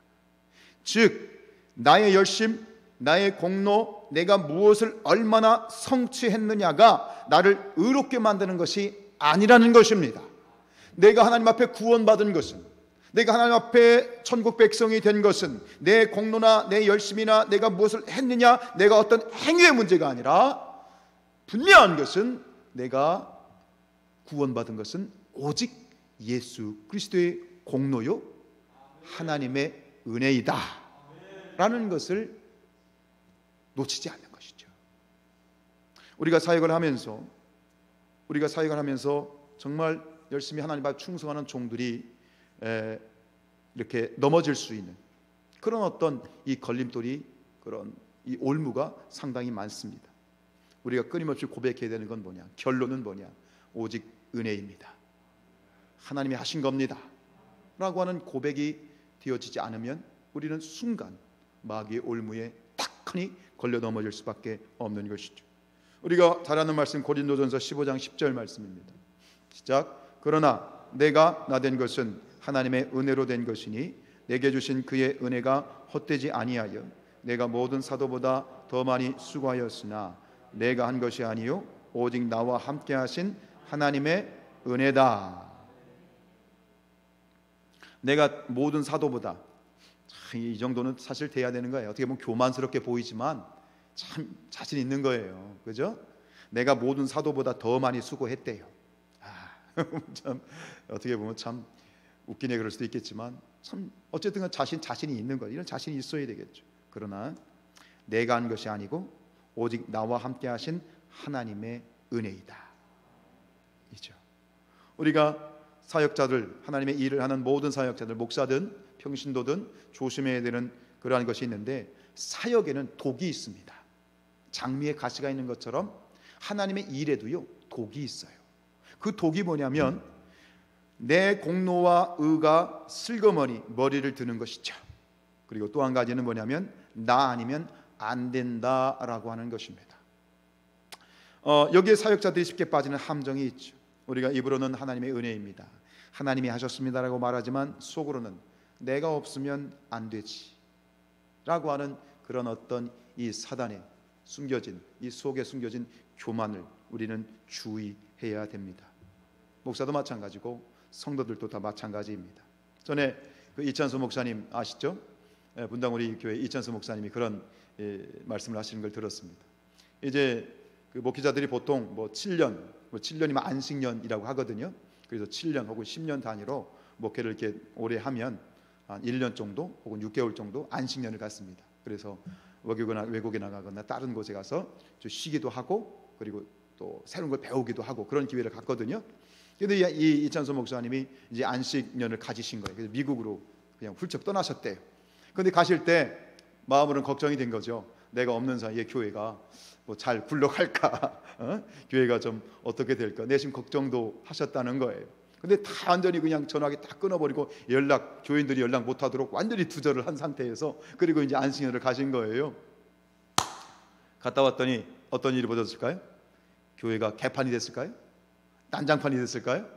즉 나의 열심, 나의 공로, 내가 무엇을 얼마나 성취했느냐가 나를 의롭게 만드는 것이 아니라는 것입니다. 내가 하나님 앞에 구원받은 것은, 내가 하나님 앞에 천국 백성이 된 것은 내 공로나 내 열심이나 내가 무엇을 했느냐, 내가 어떤 행위의 문제가 아니라 분명한 것은 내가 구원받은 것은 오직 예수 그리스도의 공로요 하나님의 은혜이다 라는 것을 놓치지 않는 것이죠. 우리가 사역을 하면서 정말 열심히 하나님 앞에 충성하는 종들이 이렇게 넘어질 수 있는 그런 어떤 이 걸림돌이, 그런 이 올무가 상당히 많습니다. 우리가 끊임없이 고백해야 되는 건 뭐냐? 결론은 뭐냐? 오직 은혜입니다. 하나님이 하신 겁니다 라고 하는 고백이 되어지지 않으면 우리는 순간 마귀의 올무에 탁하니 걸려 넘어질 수밖에 없는 것이죠. 우리가 잘 아는 말씀 고린도전서 15장 10절 말씀입니다. 시작. 그러나 내가 나된 것은 하나님의 은혜로 된 것이니 내게 주신 그의 은혜가 헛되지 아니하여 내가 모든 사도보다 더 많이 수고하였으나 내가 한 것이 아니요 오직 나와 함께 하신 하나님의 은혜다. 내가 모든 사도보다, 이 정도는 사실 돼야 되는 거예요. 어떻게 보면 교만스럽게 보이지만 참 자신 있는 거예요. 그죠? 내가 모든 사도보다 더 많이 수고했대요. 참 어떻게 보면 참 웃기네 그럴 수도 있겠지만 참 어쨌든 자신이 있는 거예요. 이런 자신이 있어야 되겠죠. 그러나 내가 한 것이 아니고 오직 나와 함께 하신 하나님의 은혜이다. 이죠. 우리가 사역자들, 하나님의 일을 하는 모든 사역자들, 목사든 평신도든 조심해야 되는 그러한 것이 있는데, 사역에는 독이 있습니다. 장미에 가시가 있는 것처럼 하나님의 일에도요 독이 있어요. 그 독이 뭐냐면 내 공로와 의가 슬그머니 머리를 드는 것이죠. 그리고 또 한 가지는 뭐냐면 나 아니면 안 된다라고 하는 것입니다. 여기에 사역자들이 쉽게 빠지는 함정이 있죠. 우리가 입으로는 하나님의 은혜입니다, 하나님이 하셨습니다라고 말하지만 속으로는 내가 없으면 안 되지 라고 하는 그런 어떤 이 사단에 숨겨진, 이 속에 숨겨진 교만을 우리는 주의해야 됩니다. 목사도 마찬가지고 성도들도 다 마찬가지입니다. 전에 그 이찬수 목사님 아시죠? 분당 우리 교회 이찬수 목사님이 그런 말씀을 하시는 걸 들었습니다. 이제 그 목회자들이 보통 뭐 7년, 7년이면 안식년이라고 하거든요. 그래서 7년 혹은 10년 단위로 목회를 이렇게 오래 하면 한 1년 정도 혹은 6개월 정도 안식년을 갖습니다. 그래서 외국에 나가거나 다른 곳에 가서 좀 쉬기도 하고 그리고 또 새로운 걸 배우기도 하고 그런 기회를 갖거든요. 그런데 이 이찬수 목사님이 이제 안식년을 가지신 거예요. 그래서 미국으로 그냥 훌쩍 떠나셨대요. 그런데 가실 때 마음으로는 걱정이 된 거죠. 내가 없는 사이에 교회가 뭐 잘 굴러갈까, 교회가 좀 어떻게 될까 내심 걱정도 하셨다는 거예요. 근데 다 완전히 그냥 전화기 다 끊어버리고 교인들이 연락 못하도록 완전히 두절을 한 상태에서 그리고 이제 안식년을 가신 거예요. 갔다 왔더니 어떤 일이 벌어졌을까요? 교회가 개판이 됐을까요? 난장판이 됐을까요?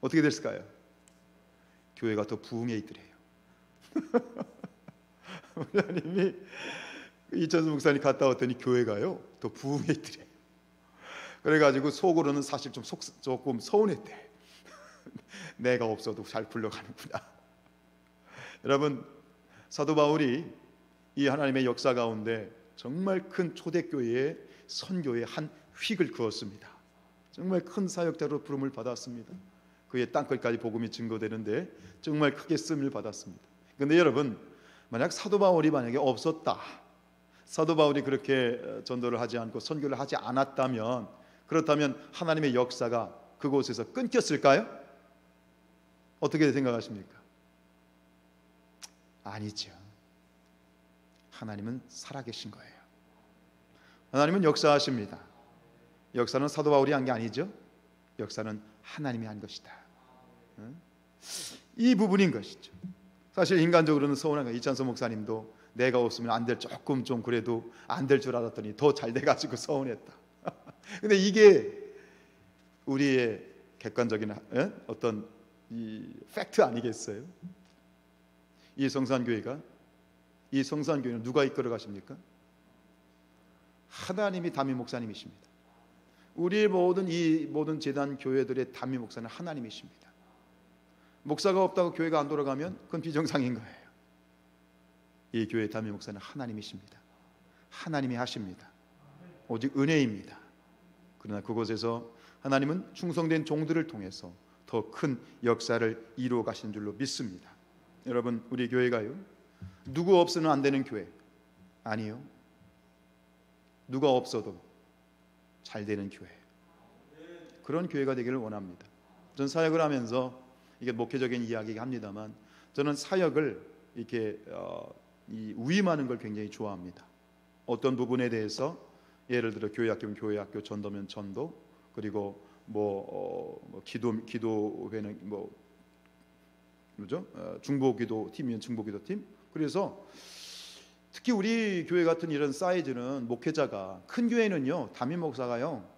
어떻게 됐을까요? 교회가 더 부흥해 있더래요. 하나님이 이찬수 목사님 갔다 왔더니 교회가요 더 부흥해 있더래요. 그래가지고 속으로는 사실 조금 서운했대. 내가 없어도 잘 굴러가는구나. 여러분, 사도 바울이 이 하나님의 역사 가운데 정말 큰 초대교회의 선교의 한 획을 그었습니다. 정말 큰 사역자로 부름을 받았습니다. 그의 땅끝까지 복음이 증거되는데 정말 크게 쓰임을 받았습니다. 그런데 여러분, 만약 사도 바울이 만약에 없었다, 사도 바울이 그렇게 전도를 하지 않고 선교를 하지 않았다면, 그렇다면 하나님의 역사가 그곳에서 끊겼을까요? 어떻게 생각하십니까? 아니죠. 하나님은 살아계신 거예요. 하나님은 역사하십니다. 역사는 사도 바울이 한 게 아니죠. 역사는 하나님이 한 것이다. 이 부분인 것이죠. 사실 인간적으로는 서운한 거예요. 이찬수 목사님도 내가 없으면 안 될, 조금 좀 그래도 안 될 줄 알았더니 더 잘 돼가지고 서운했다. 근데 이게 우리의 객관적인 어떤 이 팩트 아니겠어요? 이 성산교회는 누가 이끌어 가십니까? 하나님이 담임 목사님이십니다. 우리의 모든 재단 교회들의 담임 목사는 하나님이십니다. 목사가 없다고 교회가 안 돌아가면 그건 비정상인 거예요. 이 교회의 담임 목사는 하나님이십니다. 하나님이 하십니다. 오직 은혜입니다. 그러나 그곳에서 하나님은 충성된 종들을 통해서 더 큰 역사를 이루어 가시는 줄로 믿습니다. 여러분, 우리 교회가요 누구 없으면 안 되는 교회 아니요. 누가 없어도 잘 되는 교회, 그런 교회가 되기를 원합니다. 저는 사역을 하면서 이게 목회적인 이야기이긴 합니다만 저는 사역을 이렇게 위임하는 걸 굉장히 좋아합니다. 어떤 부분에 대해서 예를 들어 교회학교면 교회학교, 전도면 전도, 그리고 기도회는 중보기도팀이면 중보기도팀. 그래서 특히 우리 교회 같은 이런 사이즈는 목회자가, 큰 교회는요 담임 목사가요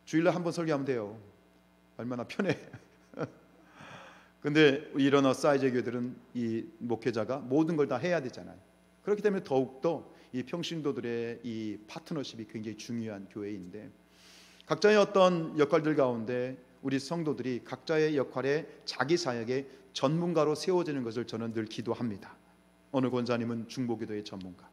주일날 한 번 설교하면 돼요. 얼마나 편해. 근데 이런 사이즈 교회들은 이 목회자가 모든 걸 다 해야 되잖아요. 그렇기 때문에 더욱더 이 평신도들의 이 파트너십이 굉장히 중요한 교회인데, 각자의 어떤 역할들 가운데 우리 성도들이 각자의 역할에 자기 사역의 전문가로 세워지는 것을 저는 늘 기도합니다. 어느 권사님은 중보기도의 전문가,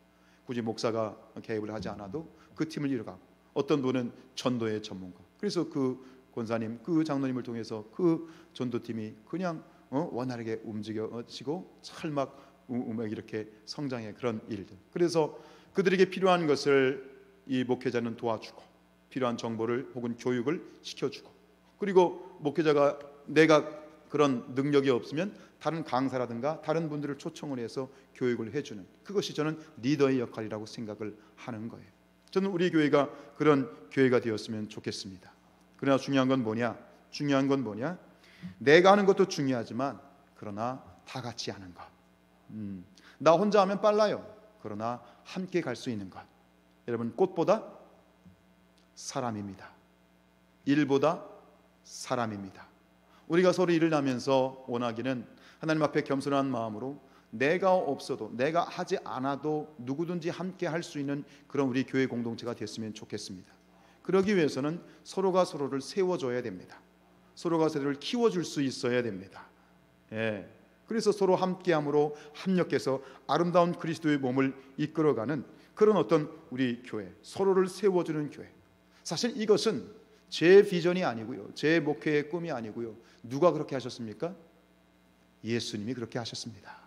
굳이 목사가 개입을 하지 않아도 그 팀을 이뤄가고, 어떤 분은 전도의 전문가. 그래서 그 권사님, 그 장로님을 통해서 그 전도팀이 그냥 원활하게 움직여지고 찰막 이렇게 성장의 그런 일들. 그래서 그들에게 필요한 것을 이 목회자는 도와주고, 필요한 정보를 혹은 교육을 시켜주고, 그리고 목회자가 내가 그런 능력이 없으면 다른 강사라든가 다른 분들을 초청을 해서 교육을 해주는, 그것이 저는 리더의 역할이라고 생각을 하는 거예요. 저는 우리 교회가 그런 교회가 되었으면 좋겠습니다. 그러나 중요한 건 뭐냐? 내가 하는 것도 중요하지만 그러나 다 같이 하는 것. 나 혼자 하면 빨라요. 그러나 함께 갈 수 있는 것. 여러분, 꽃보다 사람입니다. 일보다 사람입니다. 우리가 서로 일을 하면서 원하기는 하나님 앞에 겸손한 마음으로 내가 없어도, 내가 하지 않아도 누구든지 함께 할 수 있는 그런 우리 교회 공동체가 됐으면 좋겠습니다. 그러기 위해서는 서로가 서로를 세워줘야 됩니다. 서로가 서로를 키워줄 수 있어야 됩니다. 예. 그래서 서로 함께함으로 합력해서 아름다운 그리스도의 몸을 이끌어가는 그런 어떤 우리 교회, 서로를 세워주는 교회. 사실 이것은 제 비전이 아니고요, 제 목회의 꿈이 아니고요. 누가 그렇게 하셨습니까? 예수님이 그렇게 하셨습니다.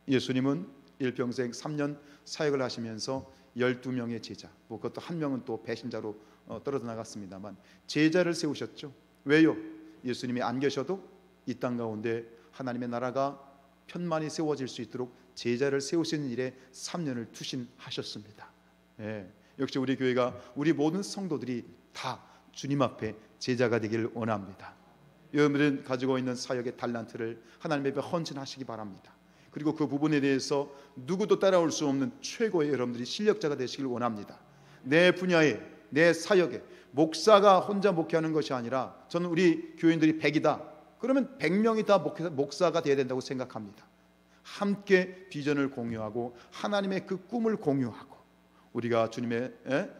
예수님은 일평생 3년 사역을 하시면서 12명의 제자, 그것도 한 명은 또 배신자로 떨어져 나갔습니다만 제자를 세우셨죠. 왜요? 예수님이 안 계셔도 이 땅 가운데 하나님의 나라가 편만히 세워질 수 있도록 제자를 세우시는 일에 3년을 투신하셨습니다. 예, 역시 우리 교회가, 우리 모든 성도들이 다 주님 앞에 제자가 되기를 원합니다. 여러분들은 가지고 있는 사역의 달란트를 하나님 앞에 헌신하시기 바랍니다. 그리고 그 부분에 대해서 누구도 따라올 수 없는 최고의 여러분들이 실력자가 되시길 원합니다. 내 분야에, 내 사역에 목사가 혼자 목회하는 것이 아니라, 저는 우리 교인들이 100이다 그러면 100명이 다 목사가 되어야 된다고 생각합니다. 함께 비전을 공유하고 하나님의 그 꿈을 공유하고 우리가 주님의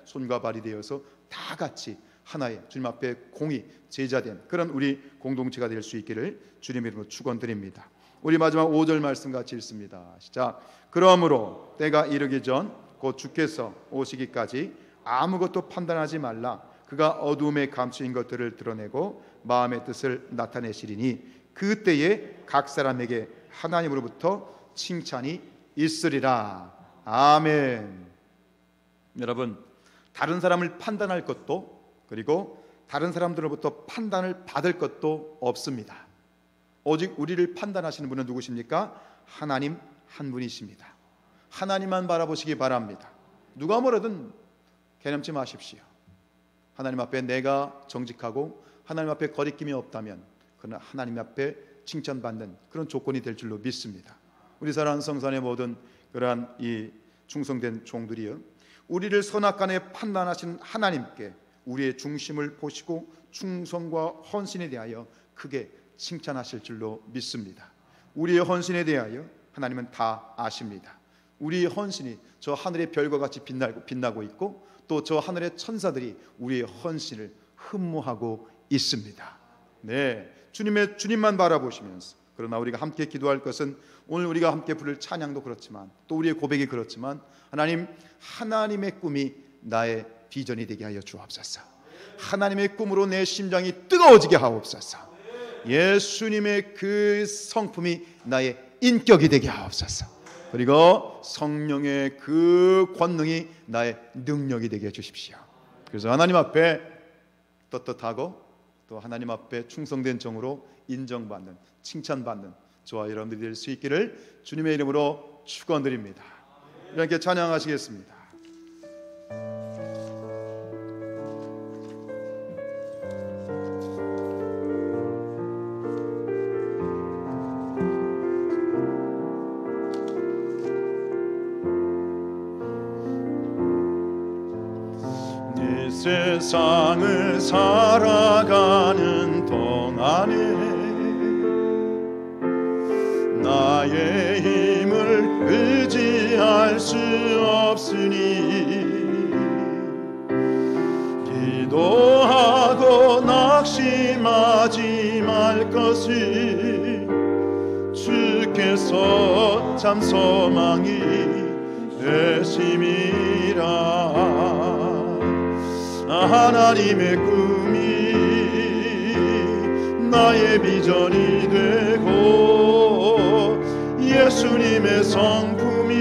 손과 발이 되어서 다 같이 하나의 주님 앞에 공의 제자된 그런 우리 공동체가 될 수 있기를 주님의 이름으로 축원드립니다. 우리 마지막 5절 말씀 같이 읽습니다. 시작. 그러므로 때가 이르기 전 곧 주께서 오시기까지 아무것도 판단하지 말라. 그가 어두움에 감추인 것들을 드러내고 마음의 뜻을 나타내시리니 그때에 각 사람에게 하나님으로부터 칭찬이 있으리라. 아멘. 여러분, 다른 사람을 판단할 것도, 그리고 다른 사람들로부터 판단을 받을 것도 없습니다. 오직 우리를 판단하시는 분은 누구십니까? 하나님 한 분이십니다. 하나님만 바라보시기 바랍니다. 누가 뭐라든 개념치 마십시오. 하나님 앞에 내가 정직하고 하나님 앞에 거리낌이 없다면 그러나 하나님 앞에 칭찬받는 그런 조건이 될 줄로 믿습니다. 우리 사랑하는 성산의 모든 그러한 이 충성된 종들이요, 우리를 선악간에 판단하신 하나님께 우리의 중심을 보시고 충성과 헌신에 대하여 크게 칭찬하실 줄로 믿습니다. 우리의 헌신에 대하여 하나님은 다 아십니다. 우리의 헌신이 저 하늘의 별과 같이 빛나고 있고 또 저 하늘의 천사들이 우리의 헌신을 흠모하고 있습니다. 네, 주님만 바라보시면서, 그러나 우리가 함께 기도할 것은, 오늘 우리가 함께 부를 찬양도 그렇지만 또 우리의 고백이 그렇지만, 하나님의 꿈이 나의 비전이 되게 하여 주옵소서. 하나님의 꿈으로 내 심장이 뜨거워지게 하옵소서. 예수님의 그 성품이 나의 인격이 되게 하옵소서. 그리고 성령의 그 권능이 나의 능력이 되게 해주십시오. 그래서 하나님 앞에 떳떳하고 또 하나님 앞에 충성된 종으로 인정받는, 칭찬받는 저와 여러분들이 될 수 있기를 주님의 이름으로 축원드립니다. 이렇게 찬양하시겠습니다. 세상을 살아가는 동안에 나의 힘을 의지할 수 없으니 기도하고 낙심하지 말 것을 주께서 참 소망이 되심이라. 하나님의 꿈이 나의 비전이 되고 예수님의 성품이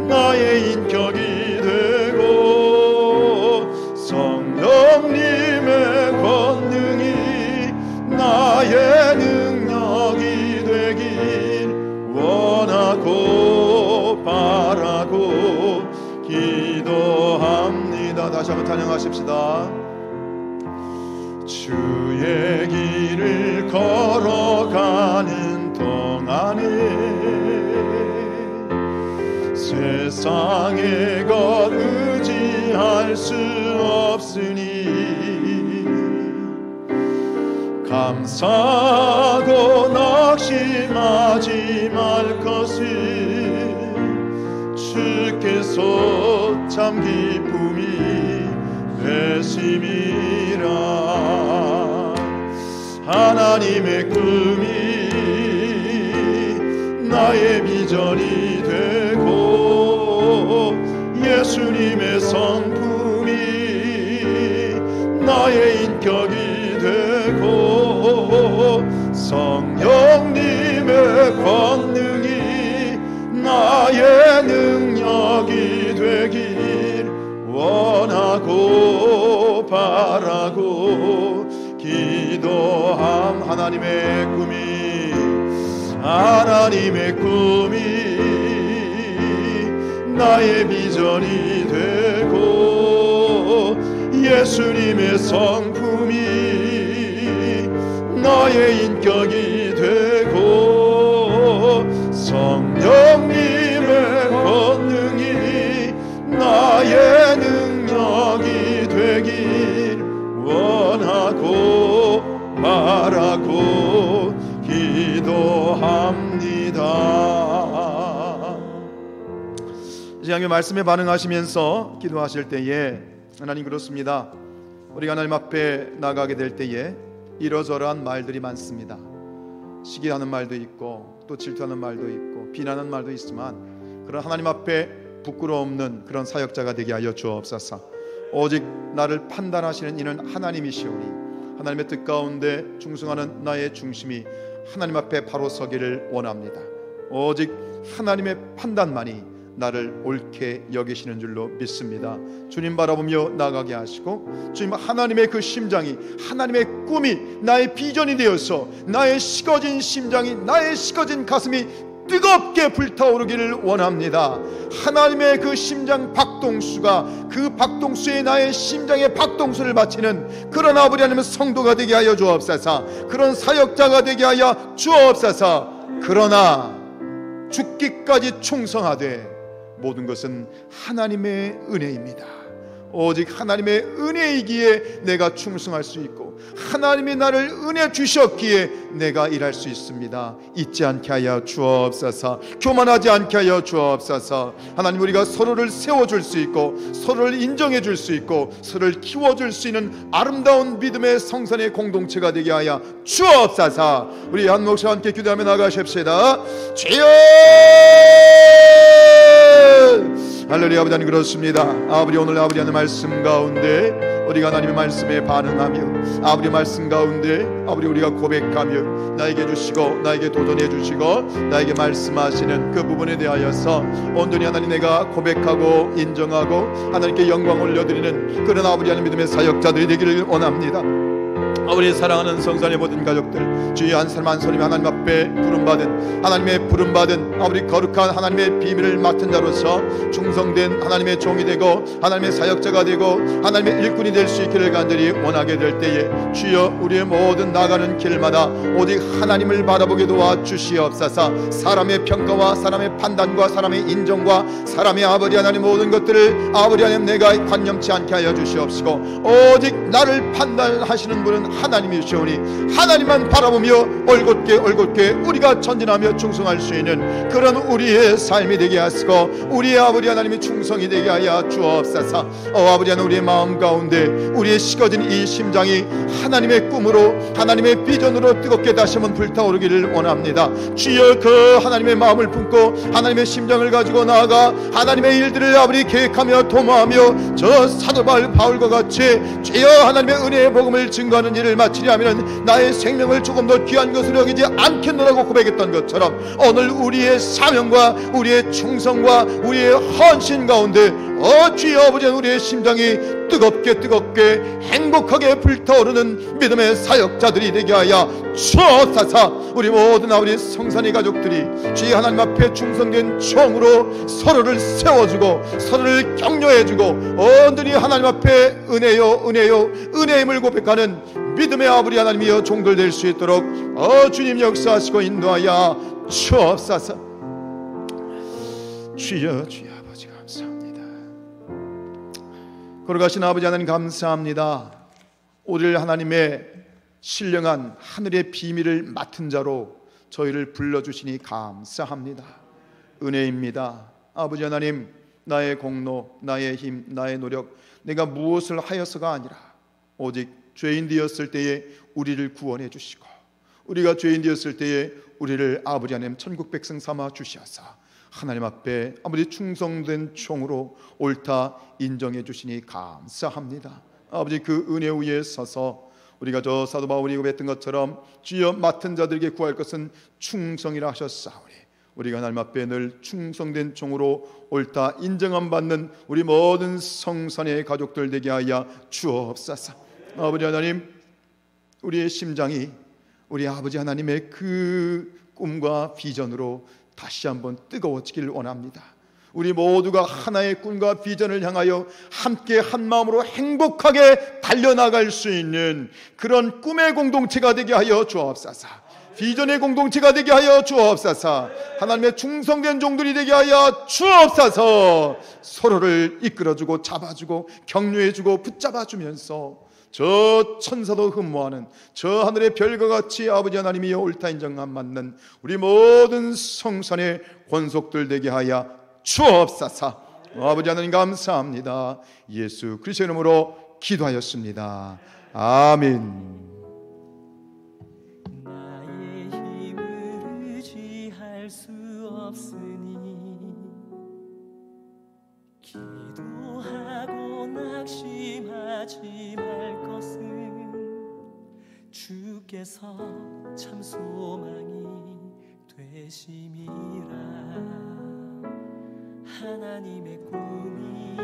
나의 인격이 되고 성령님의 권능이 나의 능력이 되길 원하고 바라고 기도합니다. 다시 한번 찬양하십시다. 주의 길을 걸어가는 동안에 세상의 것 의지할 수 없으니 감사하고 낙심하지 말 것을 주께서 참 기쁨이 되심이라. 하나님의 꿈이 나의 비전이 되고 예수님의 성품이 나의 인격이 되고 성령님의 권능이 나의 능력이 되길 원하고 바라고 기도함. 하나님의 꿈이 나의 비전이 되고 예수님의 성품이 나의 인격이 되고 성령님의 권능이 나의 능력이 되길 원하고 바라고 기도합니다. 이제 하나님의 말씀에 반응하시면서 기도하실 때에 하나님 그렇습니다. 우리가 하나님 앞에 나가게 될 때에 이러저러한 말들이 많습니다. 시기하는 말도 있고 또 질투하는 말도 있고 비난하는 말도 있지만 그런 하나님 앞에 부끄러움는 그런 사역자가 되게 하여 주옵소서. 오직 나를 판단하시는 이는 하나님이시오니 하나님의 뜻 가운데 충성하는 나의 중심이 하나님 앞에 바로 서기를 원합니다. 오직 하나님의 판단만이 나를 옳게 여기시는 줄로 믿습니다. 주님 바라보며 나가게 하시고 주님 하나님의 그 심장이 하나님의 꿈이 나의 비전이 되어서 나의 식어진 심장이 나의 식어진 가슴이 뜨겁게 불타오르기를 원합니다. 하나님의 그 심장 박동수가 그 박동수에 나의 심장의 박동수를 바치는 그런 아버지 하나님의 성도가 되게 하여 주옵소서. 그런 사역자가 되게 하여 주옵소서. 그러나 죽기까지 충성하되 모든 것은 하나님의 은혜입니다. 오직 하나님의 은혜이기에 내가 충성할 수 있고 하나님이 나를 은혜 주셨기에 내가 일할 수 있습니다. 잊지 않게 하여 주옵소서. 교만하지 않게 하여 주옵소서. 하나님 우리가 서로를 세워줄 수 있고 서로를 인정해 줄 수 있고 서로를 키워줄 수 있는 아름다운 믿음의 성산의 공동체가 되게 하여 주옵소서. 우리 한 목사와 함께 기도하며 나가십시다. 주여 할렐루야. 아버지 하나님 그렇습니다. 아버지 오늘 아버지 하나님 말씀 가운데 우리가 하나님의 말씀에 반응하며 아버지 말씀 가운데 아버지 우리가 고백하며 나에게 주시고 나에게 도전해 주시고 나에게 말씀하시는 그 부분에 대하여서 온전히 하나님 내가 고백하고 인정하고 하나님께 영광 올려드리는 그런 아버지 하나님 믿음의 사역자들이 되기를 원합니다. 아버지 사랑하는 성산의 모든 가족들 주의 한 사람 한 사람이 하나님 앞에 부름받은 하나님의 부름받은 아버지 거룩한 하나님의 비밀을 맡은 자로서 충성된 하나님의 종이 되고 하나님의 사역자가 되고 하나님의 일꾼이 될 수 있기를 간절히 원하게 될 때에 주여 우리의 모든 나가는 길마다 오직 하나님을 바라보게 도와주시옵소서. 사람의 평가와 사람의 판단과 사람의 인정과 사람의 아버지 하나님 모든 것들을 아버지 하나님 내가 관념치 않게 하여 주시옵시고 오직 나를 판단하시는 분은 하나님이시오니 하나님만 바라보며 올곧게 우리가 전진하며 충성할 수 있는 그런 우리의 삶이 되게 하시고 우리의 아버지 하나님의 충성이 되게 하여 주옵소서. 아버지 하나님 우리의 마음 가운데 우리의 식어진 이 심장이 하나님의 꿈으로 하나님의 비전으로 뜨겁게 다시 한번 불타오르기를 원합니다. 주여 그 하나님의 마음을 품고 하나님의 심장을 가지고 나아가 하나님의 일들을 아버지 계획하며 도모하며 저 사도 바울과 같이 주여 하나님의 은혜의 복음을 증거하는 일을 마치려면 나의 생명을 조금 더 귀한 것으로 여기지 않겠노라고 고백했던 것처럼 오늘 우리의 사명과 우리의 충성과 우리의 헌신 가운데 주여 아버지 우리의 심장이 뜨겁게 행복하게 불타오르는 믿음의 사역자들이 되게 하여 주옵소서. 우리 모든 아버지 성산의 가족들이 주의 하나님 앞에 충성된 종으로 서로를 세워주고 서로를 격려해주고 온전히 하나님 앞에 은혜임을 고백하는 믿음의 아버지 하나님이여 종들 될 수 있도록 주님 역사하시고 인도하여 주옵소서. 주여 아버지 감사합니다. 거룩하신 아버지 하나님 감사합니다. 우리를 하나님의 신령한 하늘의 비밀을 맡은 자로 저희를 불러주시니 감사합니다. 은혜입니다. 아버지 하나님 나의 공로 나의 힘 나의 노력 내가 무엇을 하여서가 아니라 오직 죄인 되었을 때에 우리를 구원해 주시고 우리가 죄인 되었을 때에 우리를 아버지 하나님 천국 백성 삼아 주시옵사 하나님 앞에 아버지 충성된 종으로 옳다 인정해 주시니 감사합니다. 아버지 그 은혜 위에 서서 우리가 저 사도 바울이 고백했던 것처럼 주여 맡은 자들에게 구할 것은 충성이라 하셨사오니 우리가 하나님 앞에 늘 충성된 종으로 옳다 인정함 받는 우리 모든 성산의 가족들 되게 하여 주옵소서. 아버지 하나님, 우리의 심장이 우리 아버지 하나님의 그 꿈과 비전으로 다시 한번 뜨거워지길 원합니다. 우리 모두가 하나의 꿈과 비전을 향하여 함께 한 마음으로 행복하게 달려나갈 수 있는 그런 꿈의 공동체가 되게 하여 주옵소서. 비전의 공동체가 되게 하여 주옵소서. 하나님의 충성된 종들이 되게 하여 주옵소서. 서로를 이끌어주고 잡아주고 격려해주고 붙잡아주면서 저 천사도 흠모하는 저 하늘의 별과 같이 아버지 하나님이 옳다 인정함 맞는 우리 모든 성산의 권속들 되게 하여 주옵소서. 아버지 하나님 감사합니다. 예수 그리스도의 이름으로 기도하였습니다. 아멘. 나의 힘을 의지할 수 없으니 기도하고 낙심하지 말 것은 주께서 참 소망이 되심이라. 하나님의 꿈이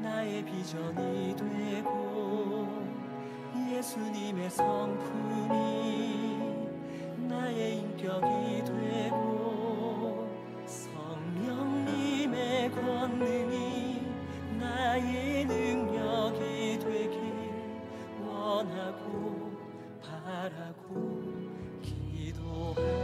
나의 비전이 되고 예수님의 성품이 나의 인격이 되고 성령님의 권능이 나의 능력이 되길 원하고 바라고 기도하옵나이다.